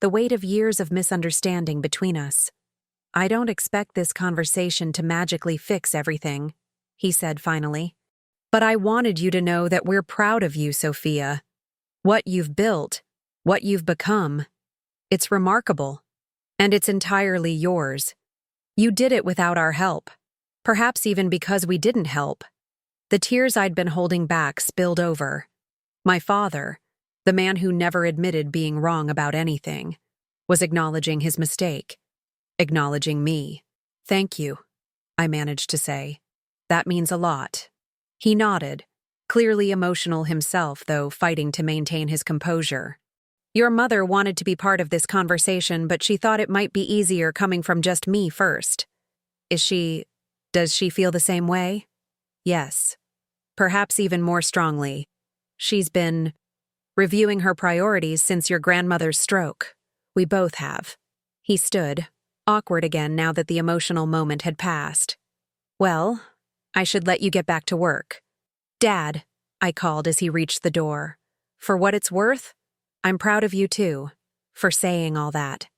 the weight of years of misunderstanding between us. "I don't expect this conversation to magically fix everything," he said finally. "But I wanted you to know that we're proud of you, Sophia. What you've built, what you've become. It's remarkable. And it's entirely yours. You did it without our help. Perhaps even because we didn't help." The tears I'd been holding back spilled over. My father, the man who never admitted being wrong about anything, was acknowledging his mistake. Acknowledging me. "Thank you," I managed to say. "That means a lot." He nodded, clearly emotional himself, though fighting to maintain his composure. "Your mother wanted to be part of this conversation, but she thought it might be easier coming from just me first. Does she feel the same way?" "Yes. Perhaps even more strongly. She's been reviewing her priorities since your grandmother's stroke. We both have." He stood, awkward again now that the emotional moment had passed. "Well, I should let you get back to work." "Dad," I called as he reached the door. "For what it's worth, I'm proud of you too, for saying all that."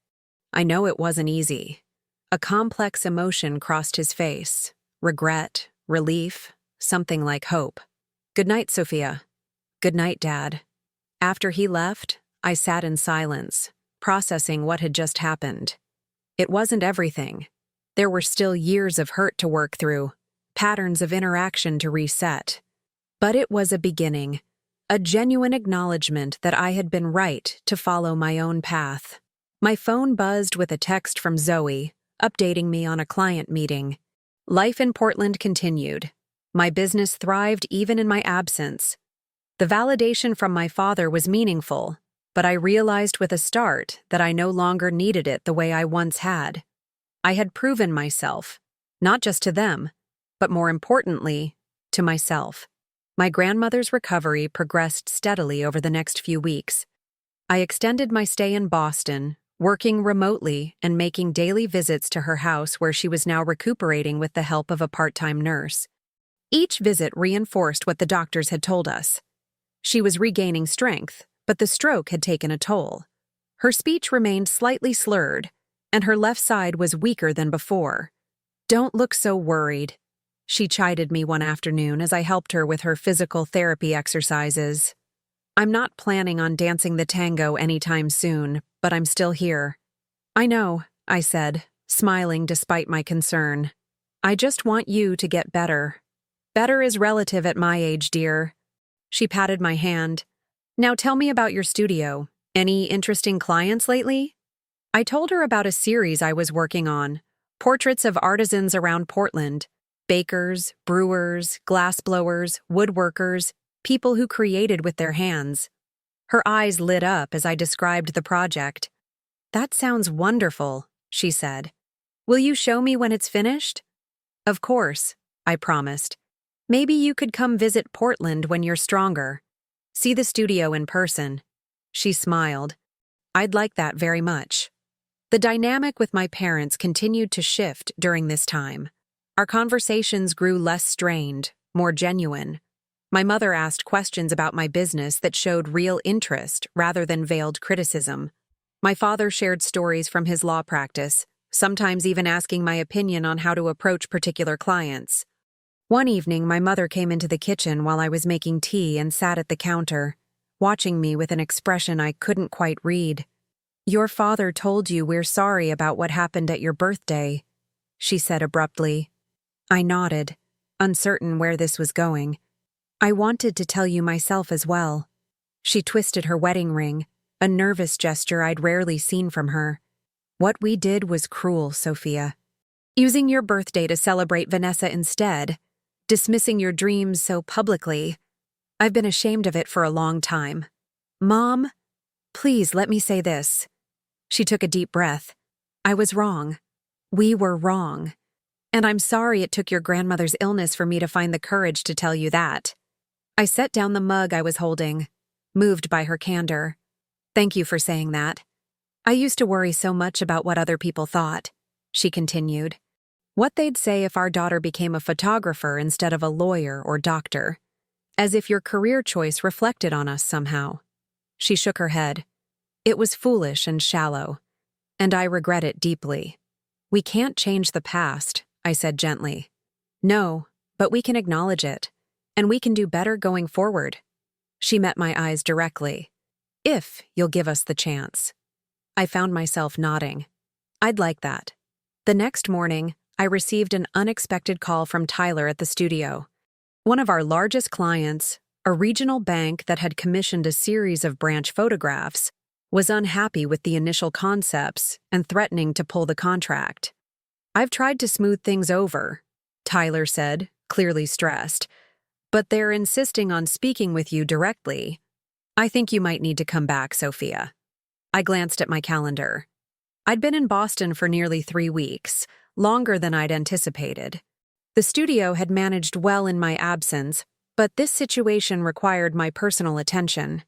I know it wasn't easy. A complex emotion crossed his face. Regret, relief, something like hope. "Good night, Sophia." "Good night, Dad." After he left, I sat in silence, processing what had just happened. It wasn't everything. There were still years of hurt to work through, patterns of interaction to reset. But it was a beginning, a genuine acknowledgement that I had been right to follow my own path. My phone buzzed with a text from Zoe, updating me on a client meeting. Life in Portland continued. My business thrived even in my absence. The validation from my father was meaningful, but I realized with a start that I no longer needed it the way I once had. I had proven myself, not just to them, but more importantly, to myself. My grandmother's recovery progressed steadily over the next few weeks. I extended my stay in Boston, working remotely and making daily visits to her house where she was now recuperating with the help of a part-time nurse. Each visit reinforced what the doctors had told us. She was regaining strength, but the stroke had taken a toll. Her speech remained slightly slurred, and her left side was weaker than before. "Don't look so worried," she chided me one afternoon as I helped her with her physical therapy exercises. "I'm not planning on dancing the tango anytime soon, but I'm still here." "I know," I said, smiling despite my concern. "I just want you to get better." "Better is relative at my age, dear." She patted my hand. "Now tell me about your studio. Any interesting clients lately?" I told her about a series I was working on, portraits of artisans around Portland, bakers, brewers, glassblowers, woodworkers, people who created with their hands. Her eyes lit up as I described the project. "That sounds wonderful," she said. "Will you show me when it's finished?" "Of course," I promised. "Maybe you could come visit Portland when you're stronger. See the studio in person." She smiled. "I'd like that very much." The dynamic with my parents continued to shift during this time. Our conversations grew less strained, more genuine. My mother asked questions about my business that showed real interest rather than veiled criticism. My father shared stories from his law practice, sometimes even asking my opinion on how to approach particular clients. One evening, my mother came into the kitchen while I was making tea and sat at the counter, watching me with an expression I couldn't quite read. "Your father told you we're sorry about what happened at your birthday," she said abruptly. I nodded, uncertain where this was going. "I wanted to tell you myself as well." She twisted her wedding ring, a nervous gesture I'd rarely seen from her. "What we did was cruel, Sophia. Using your birthday to celebrate Vanessa instead, dismissing your dreams so publicly. I've been ashamed of it for a long time. Mom, please let me say this." She took a deep breath. "I was wrong. We were wrong. And I'm sorry it took your grandmother's illness for me to find the courage to tell you that." I set down the mug I was holding, moved by her candor. "Thank you for saying that. I used to worry so much about what other people thought," she continued. "What they'd say if our daughter became a photographer instead of a lawyer or doctor. As if your career choice reflected on us somehow." She shook her head. "It was foolish and shallow, and I regret it deeply." "We can't change the past," I said gently. "No, but we can acknowledge it, and we can do better going forward." She met my eyes directly. "If you'll give us the chance." I found myself nodding. "I'd like that." The next morning, I received an unexpected call from Tyler at the studio. One of our largest clients, a regional bank that had commissioned a series of branch photographs, was unhappy with the initial concepts and threatening to pull the contract. "I've tried to smooth things over," Tyler said, clearly stressed, "but they're insisting on speaking with you directly. I think you might need to come back, Sophia." I glanced at my calendar. I'd been in Boston for nearly 3 weeks, longer than I'd anticipated. The studio had managed well in my absence, but this situation required my personal attention.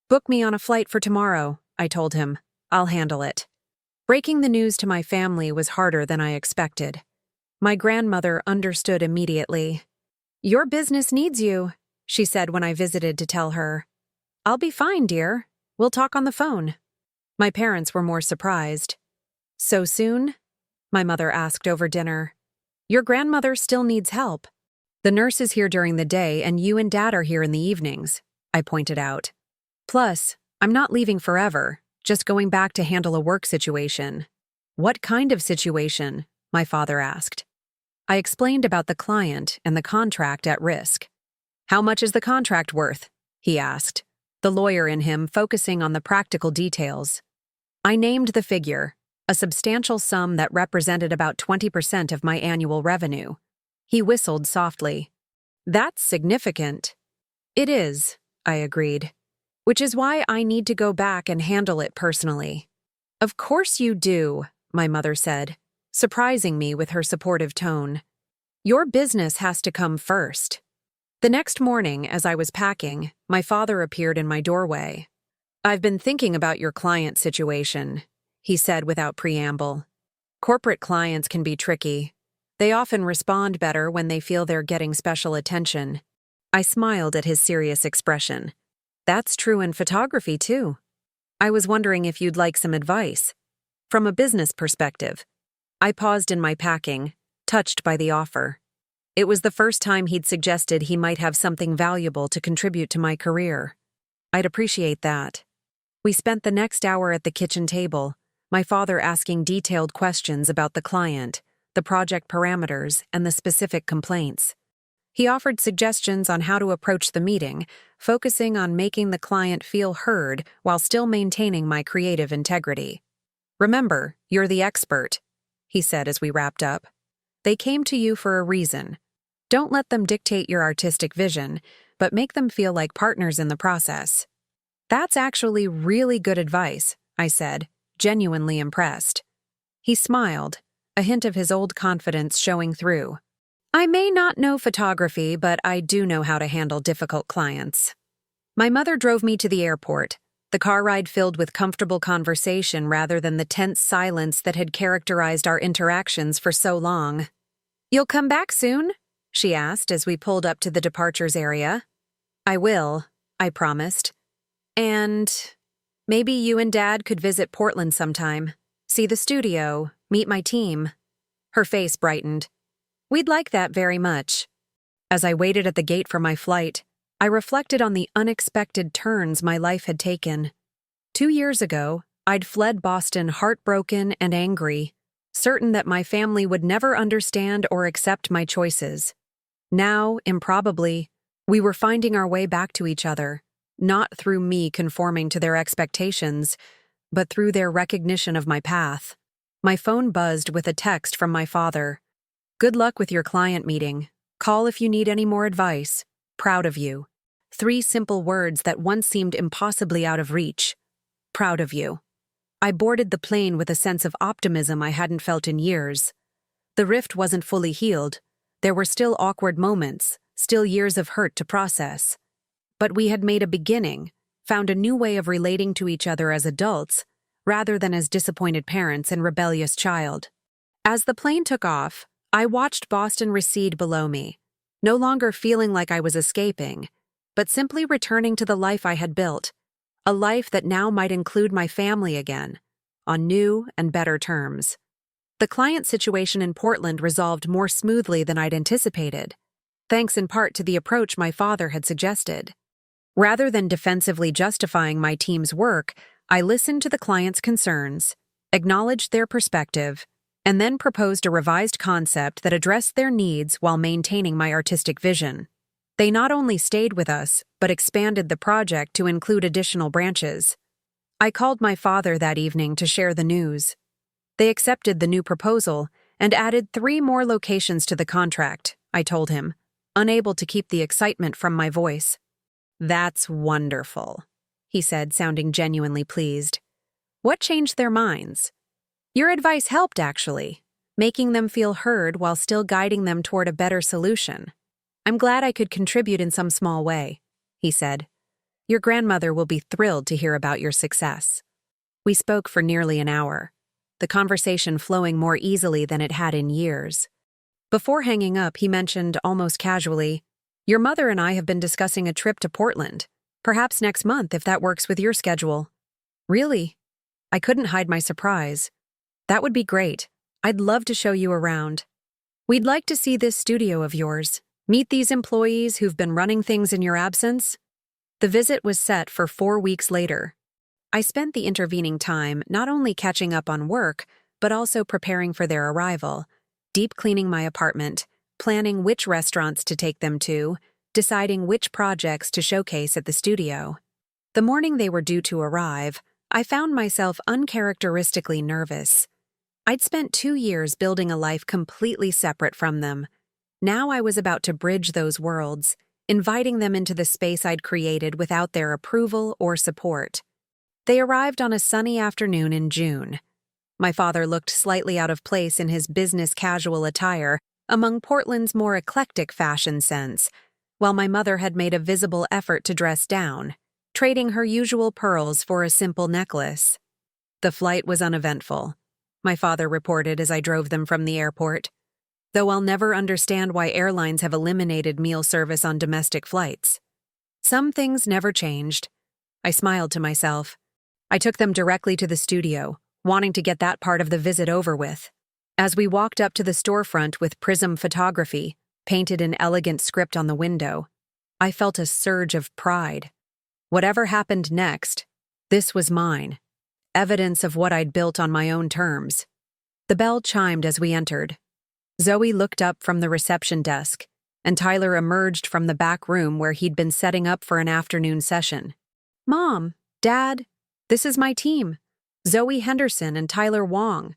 "Book me on a flight for tomorrow," I told him. "I'll handle it." Breaking the news to my family was harder than I expected. My grandmother understood immediately. "Your business needs you," she said when I visited to tell her. "I'll be fine, dear. We'll talk on the phone." My parents were more surprised. "So soon?" my mother asked over dinner. "Your grandmother still needs help. The nurse is here during the day and you and Dad are here in the evenings," I pointed out. "Plus, I'm not leaving forever, just going back to handle a work situation." "What kind of situation?" my father asked. I explained about the client and the contract at risk. "How much is the contract worth?" he asked, the lawyer in him focusing on the practical details. I named the figure, a substantial sum that represented about 20% of my annual revenue. He whistled softly. "That's significant." "It is," I agreed, "which is why I need to go back and handle it personally." "Of course you do," my mother said, surprising me with her supportive tone. "Your business has to come first." The next morning, as I was packing, my father appeared in my doorway. I've been thinking about your client situation, he said without preamble. Corporate clients can be tricky. They often respond better when they feel they're getting special attention. I smiled at his serious expression. That's true in photography, too. I was wondering if you'd like some advice. From a business perspective. I paused in my packing, touched by the offer. It was the first time he'd suggested he might have something valuable to contribute to my career. I'd appreciate that. We spent the next hour at the kitchen table, my father asking detailed questions about the client, the project parameters, and the specific complaints. He offered suggestions on how to approach the meeting, focusing on making the client feel heard while still maintaining my creative integrity. Remember, you're the expert, he said as we wrapped up. They came to you for a reason. Don't let them dictate your artistic vision, but make them feel like partners in the process. That's actually really good advice, I said, genuinely impressed. He smiled, a hint of his old confidence showing through. I may not know photography, but I do know how to handle difficult clients. My mother drove me to the airport, the car ride filled with comfortable conversation rather than the tense silence that had characterized our interactions for so long. You'll come back soon? She asked as we pulled up to the departures area. I will, I promised. And maybe you and Dad could visit Portland sometime, see the studio, meet my team. Her face brightened. We'd like that very much. As I waited at the gate for my flight, I reflected on the unexpected turns my life had taken. 2 years ago, I'd fled Boston heartbroken and angry, certain that my family would never understand or accept my choices. Now, improbably, we were finding our way back to each other, not through me conforming to their expectations, but through their recognition of my path. My phone buzzed with a text from my father. Good luck with your client meeting. Call if you need any more advice. Proud of you. 3 simple words that once seemed impossibly out of reach. Proud of you. I boarded the plane with a sense of optimism I hadn't felt in years. The rift wasn't fully healed. There were still awkward moments, still years of hurt to process. But we had made a beginning, found a new way of relating to each other as adults, rather than as disappointed parents and rebellious child. As the plane took off, I watched Boston recede below me, no longer feeling like I was escaping, but simply returning to the life I had built, a life that now might include my family again, on new and better terms. The client situation in Portland resolved more smoothly than I'd anticipated, thanks in part to the approach my father had suggested. Rather than defensively justifying my team's work, I listened to the client's concerns, acknowledged their perspective, and then proposed a revised concept that addressed their needs while maintaining my artistic vision. They not only stayed with us, but expanded the project to include additional branches. I called my father that evening to share the news. They accepted the new proposal and added 3 more locations to the contract, I told him, unable to keep the excitement from my voice. That's wonderful, he said, sounding genuinely pleased. What changed their minds? Your advice helped, actually, making them feel heard while still guiding them toward a better solution. I'm glad I could contribute in some small way, he said. Your grandmother will be thrilled to hear about your success. We spoke for nearly an hour, the conversation flowing more easily than it had in years. Before hanging up, he mentioned almost casually, Your mother and I have been discussing a trip to Portland, perhaps next month if that works with your schedule. Really? I couldn't hide my surprise. That would be great. I'd love to show you around. We'd like to see this studio of yours. Meet these employees who've been running things in your absence. The visit was set for 4 weeks later. I spent the intervening time not only catching up on work, but also preparing for their arrival, deep cleaning my apartment, planning which restaurants to take them to, deciding which projects to showcase at the studio. The morning they were due to arrive, I found myself uncharacteristically nervous. I'd spent 2 years building a life completely separate from them. Now I was about to bridge those worlds, inviting them into the space I'd created without their approval or support. They arrived on a sunny afternoon in June. My father looked slightly out of place in his business casual attire among Portland's more eclectic fashion sense, while my mother had made a visible effort to dress down, trading her usual pearls for a simple necklace. The flight was uneventful, my father reported as I drove them from the airport, though I'll never understand why airlines have eliminated meal service on domestic flights. Some things never changed. I smiled to myself. I took them directly to the studio, wanting to get that part of the visit over with. As we walked up to the storefront with Prism Photography, painted in elegant script on the window, I felt a surge of pride. Whatever happened next, this was mine. Evidence of what I'd built on my own terms. The bell chimed as we entered. Zoe looked up from the reception desk, and Tyler emerged from the back room where he'd been setting up for an afternoon session. "Mom, Dad, this is my team, Zoe Henderson and Tyler Wong."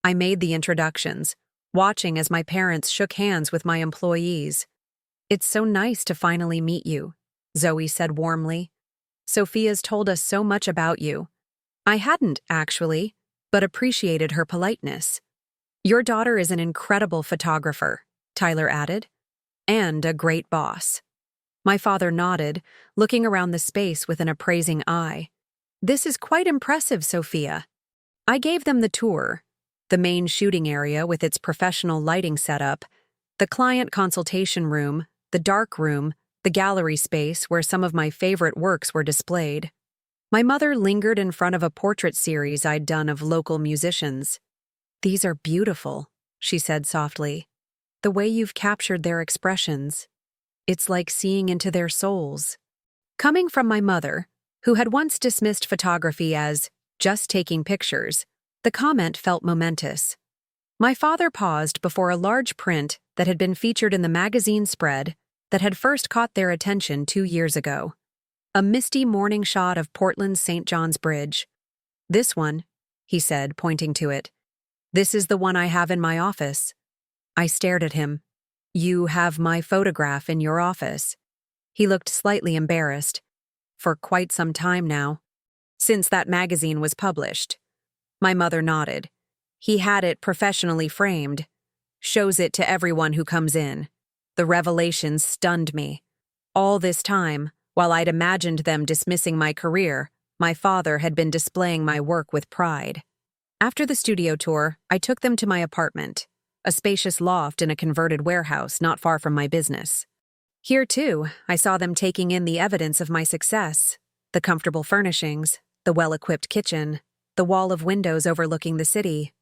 I made the introductions, watching as my parents shook hands with my employees. "It's so nice to finally meet you," Zoe said warmly. "Sophia's told us so much about you." I hadn't, actually, but appreciated her politeness. "Your daughter is an incredible photographer," Tyler added, "and a great boss." My father nodded, looking around the space with an appraising eye. "This is quite impressive, Sophia." I gave them the tour: the main shooting area with its professional lighting setup, the client consultation room, the dark room, the gallery space where some of my favorite works were displayed. My mother lingered in front of a portrait series I'd done of local musicians. "These are beautiful," she said softly. "The way you've captured their expressions. It's like seeing into their souls." Coming from my mother, who had once dismissed photography as just taking pictures, the comment felt momentous. My father paused before a large print that had been featured in the magazine spread that had first caught their attention 2 years ago. A misty morning shot of Portland's St. John's Bridge. "This one," he said, pointing to it. "This is the one I have in my office." I stared at him. "You have my photograph in your office?" He looked slightly embarrassed. "For quite some time now. Since that magazine was published." My mother nodded. "He had it professionally framed. Shows it to everyone who comes in." The revelation stunned me. All this time, while I'd imagined them dismissing my career, my father had been displaying my work with pride. After the studio tour, I took them to my apartment, a spacious loft in a converted warehouse not far from my business. Here, too, I saw them taking in the evidence of my success: the comfortable furnishings, the well-equipped kitchen, the wall of windows overlooking the city.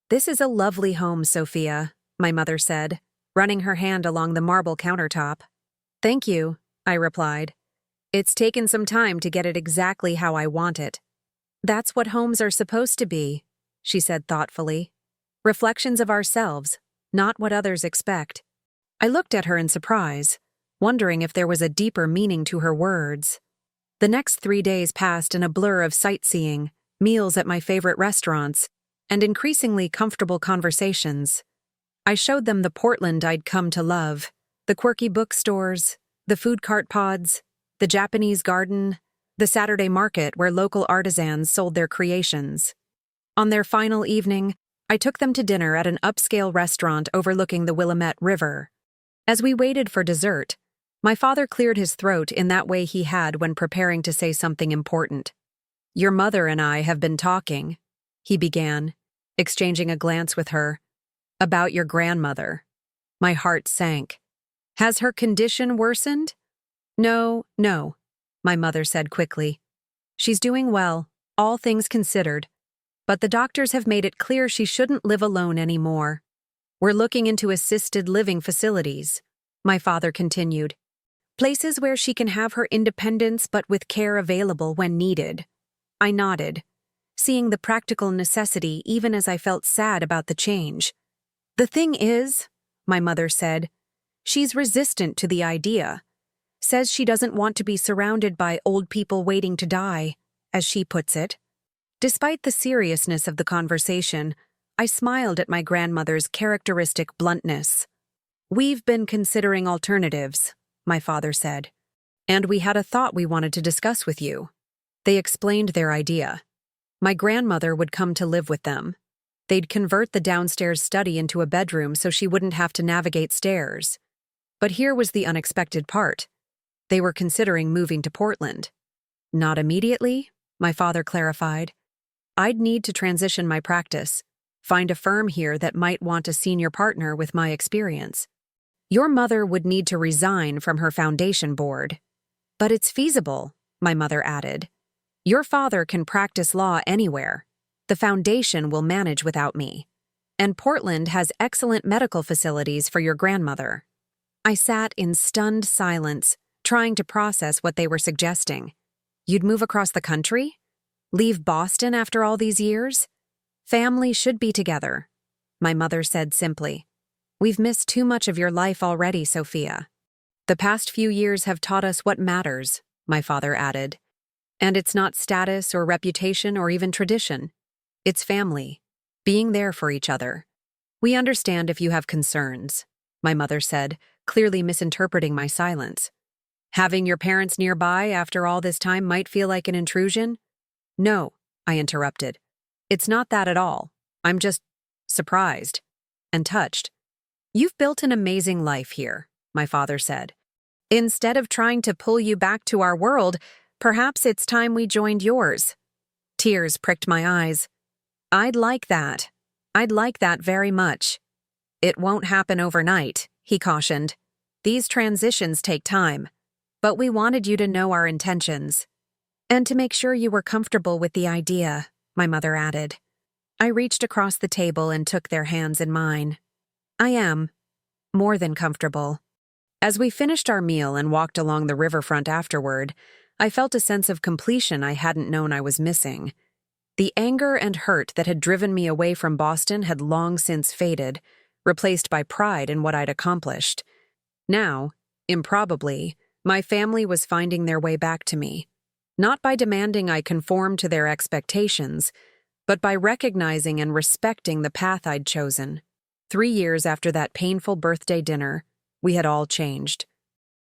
"This is a lovely home, Sophia," my mother said, running her hand along the marble countertop. "Thank you," I replied. "It's taken some time to get it exactly how I want it." "That's what homes are supposed to be," she said thoughtfully. "Reflections of ourselves, not what others expect." I looked at her in surprise, wondering if there was a deeper meaning to her words. The next 3 days passed in a blur of sightseeing, meals at my favorite restaurants, and increasingly comfortable conversations. I showed them the Portland I'd come to love: the quirky bookstores, the food cart pods, the Japanese garden, the Saturday market where local artisans sold their creations. On their final evening, I took them to dinner at an upscale restaurant overlooking the Willamette River. As we waited for dessert, my father cleared his throat in that way he had when preparing to say something important. "Your mother and I have been talking," he began, exchanging a glance with her, "about your grandmother." My heart sank. "Has her condition worsened?" No, my mother said quickly. "She's doing well, all things considered. But the doctors have made it clear she shouldn't live alone anymore. We're looking into assisted living facilities," my father continued. "Places where she can have her independence but with care available when needed." I nodded, seeing the practical necessity even as I felt sad about the change. "The thing is," my mother said, "she's resistant to the idea. Says she doesn't want to be surrounded by old people waiting to die, as she puts it." Despite the seriousness of the conversation, I smiled at my grandmother's characteristic bluntness. "We've been considering alternatives," my father said, "and we had a thought we wanted to discuss with you." They explained their idea. My grandmother would come to live with them. They'd convert the downstairs study into a bedroom so she wouldn't have to navigate stairs. But here was the unexpected part. They were considering moving to Portland. Not immediately, my father clarified. I'd need to transition my practice, find a firm here that might want a senior partner with my experience. Your mother would need to resign from her foundation board. But it's feasible, my mother added. Your father can practice law anywhere. The foundation will manage without me. And Portland has excellent medical facilities for your grandmother. I sat in stunned silence, trying to process what they were suggesting. You'd move across the country? Leave Boston after all these years? Family should be together, my mother said simply. We've missed too much of your life already, Sophia. The past few years have taught us what matters, my father added. And it's not status or reputation or even tradition. It's family, being there for each other. We understand if you have concerns, my mother said, clearly misinterpreting my silence. Having your parents nearby after all this time might feel like an intrusion? No, I interrupted. It's not that at all. I'm just surprised and touched. You've built an amazing life here, my father said. Instead of trying to pull you back to our world, perhaps it's time we joined yours. Tears pricked my eyes. I'd like that. I'd like that very much. It won't happen overnight, he cautioned. These transitions take time. But we wanted you to know our intentions. And to make sure you were comfortable with the idea, my mother added. I reached across the table and took their hands in mine. I am more than comfortable. As we finished our meal and walked along the riverfront afterward, I felt a sense of completion I hadn't known I was missing. The anger and hurt that had driven me away from Boston had long since faded, replaced by pride in what I'd accomplished. Now, improbably, my family was finding their way back to me, not by demanding I conform to their expectations, but by recognizing and respecting the path I'd chosen. 3 years after that painful birthday dinner, we had all changed.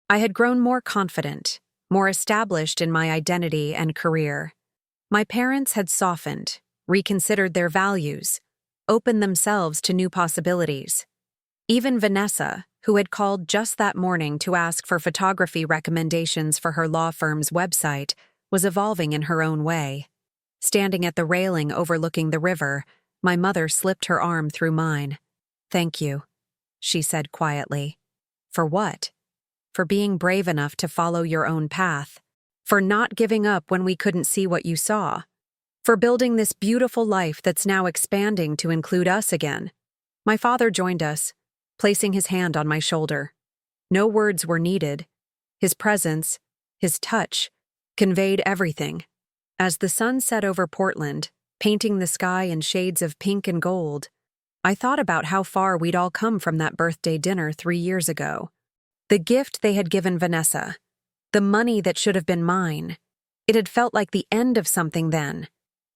I had grown more confident, more established in my identity and career. My parents had softened, reconsidered their values, opened themselves to new possibilities. Even Vanessa, who had called just that morning to ask for photography recommendations for her law firm's website, was evolving in her own way. Standing at the railing overlooking the river, my mother slipped her arm through mine. Thank you, she said quietly. For what? For being brave enough to follow your own path. For not giving up when we couldn't see what you saw. For building this beautiful life that's now expanding to include us again. My father joined us, placing his hand on my shoulder. No words were needed. His presence, his touch, conveyed everything. As the sun set over Portland, painting the sky in shades of pink and gold, I thought about how far we'd all come from that birthday dinner 3 years ago. The gift they had given Vanessa, the money that should have been mine. It had felt like the end of something then.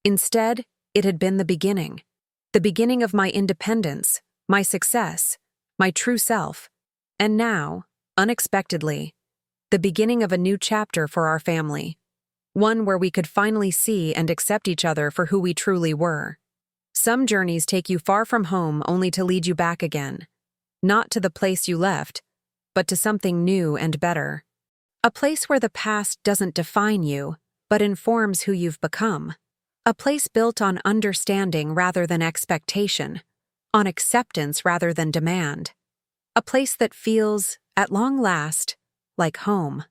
Instead, it had been the beginning of my independence, my success, my true self. And now, unexpectedly, the beginning of a new chapter for our family. One where we could finally see and accept each other for who we truly were. Some journeys take you far from home only to lead you back again. Not to the place you left, but to something new and better. A place where the past doesn't define you, but informs who you've become. A place built on understanding rather than expectation, on acceptance rather than demand. A place that feels, at long last, like home.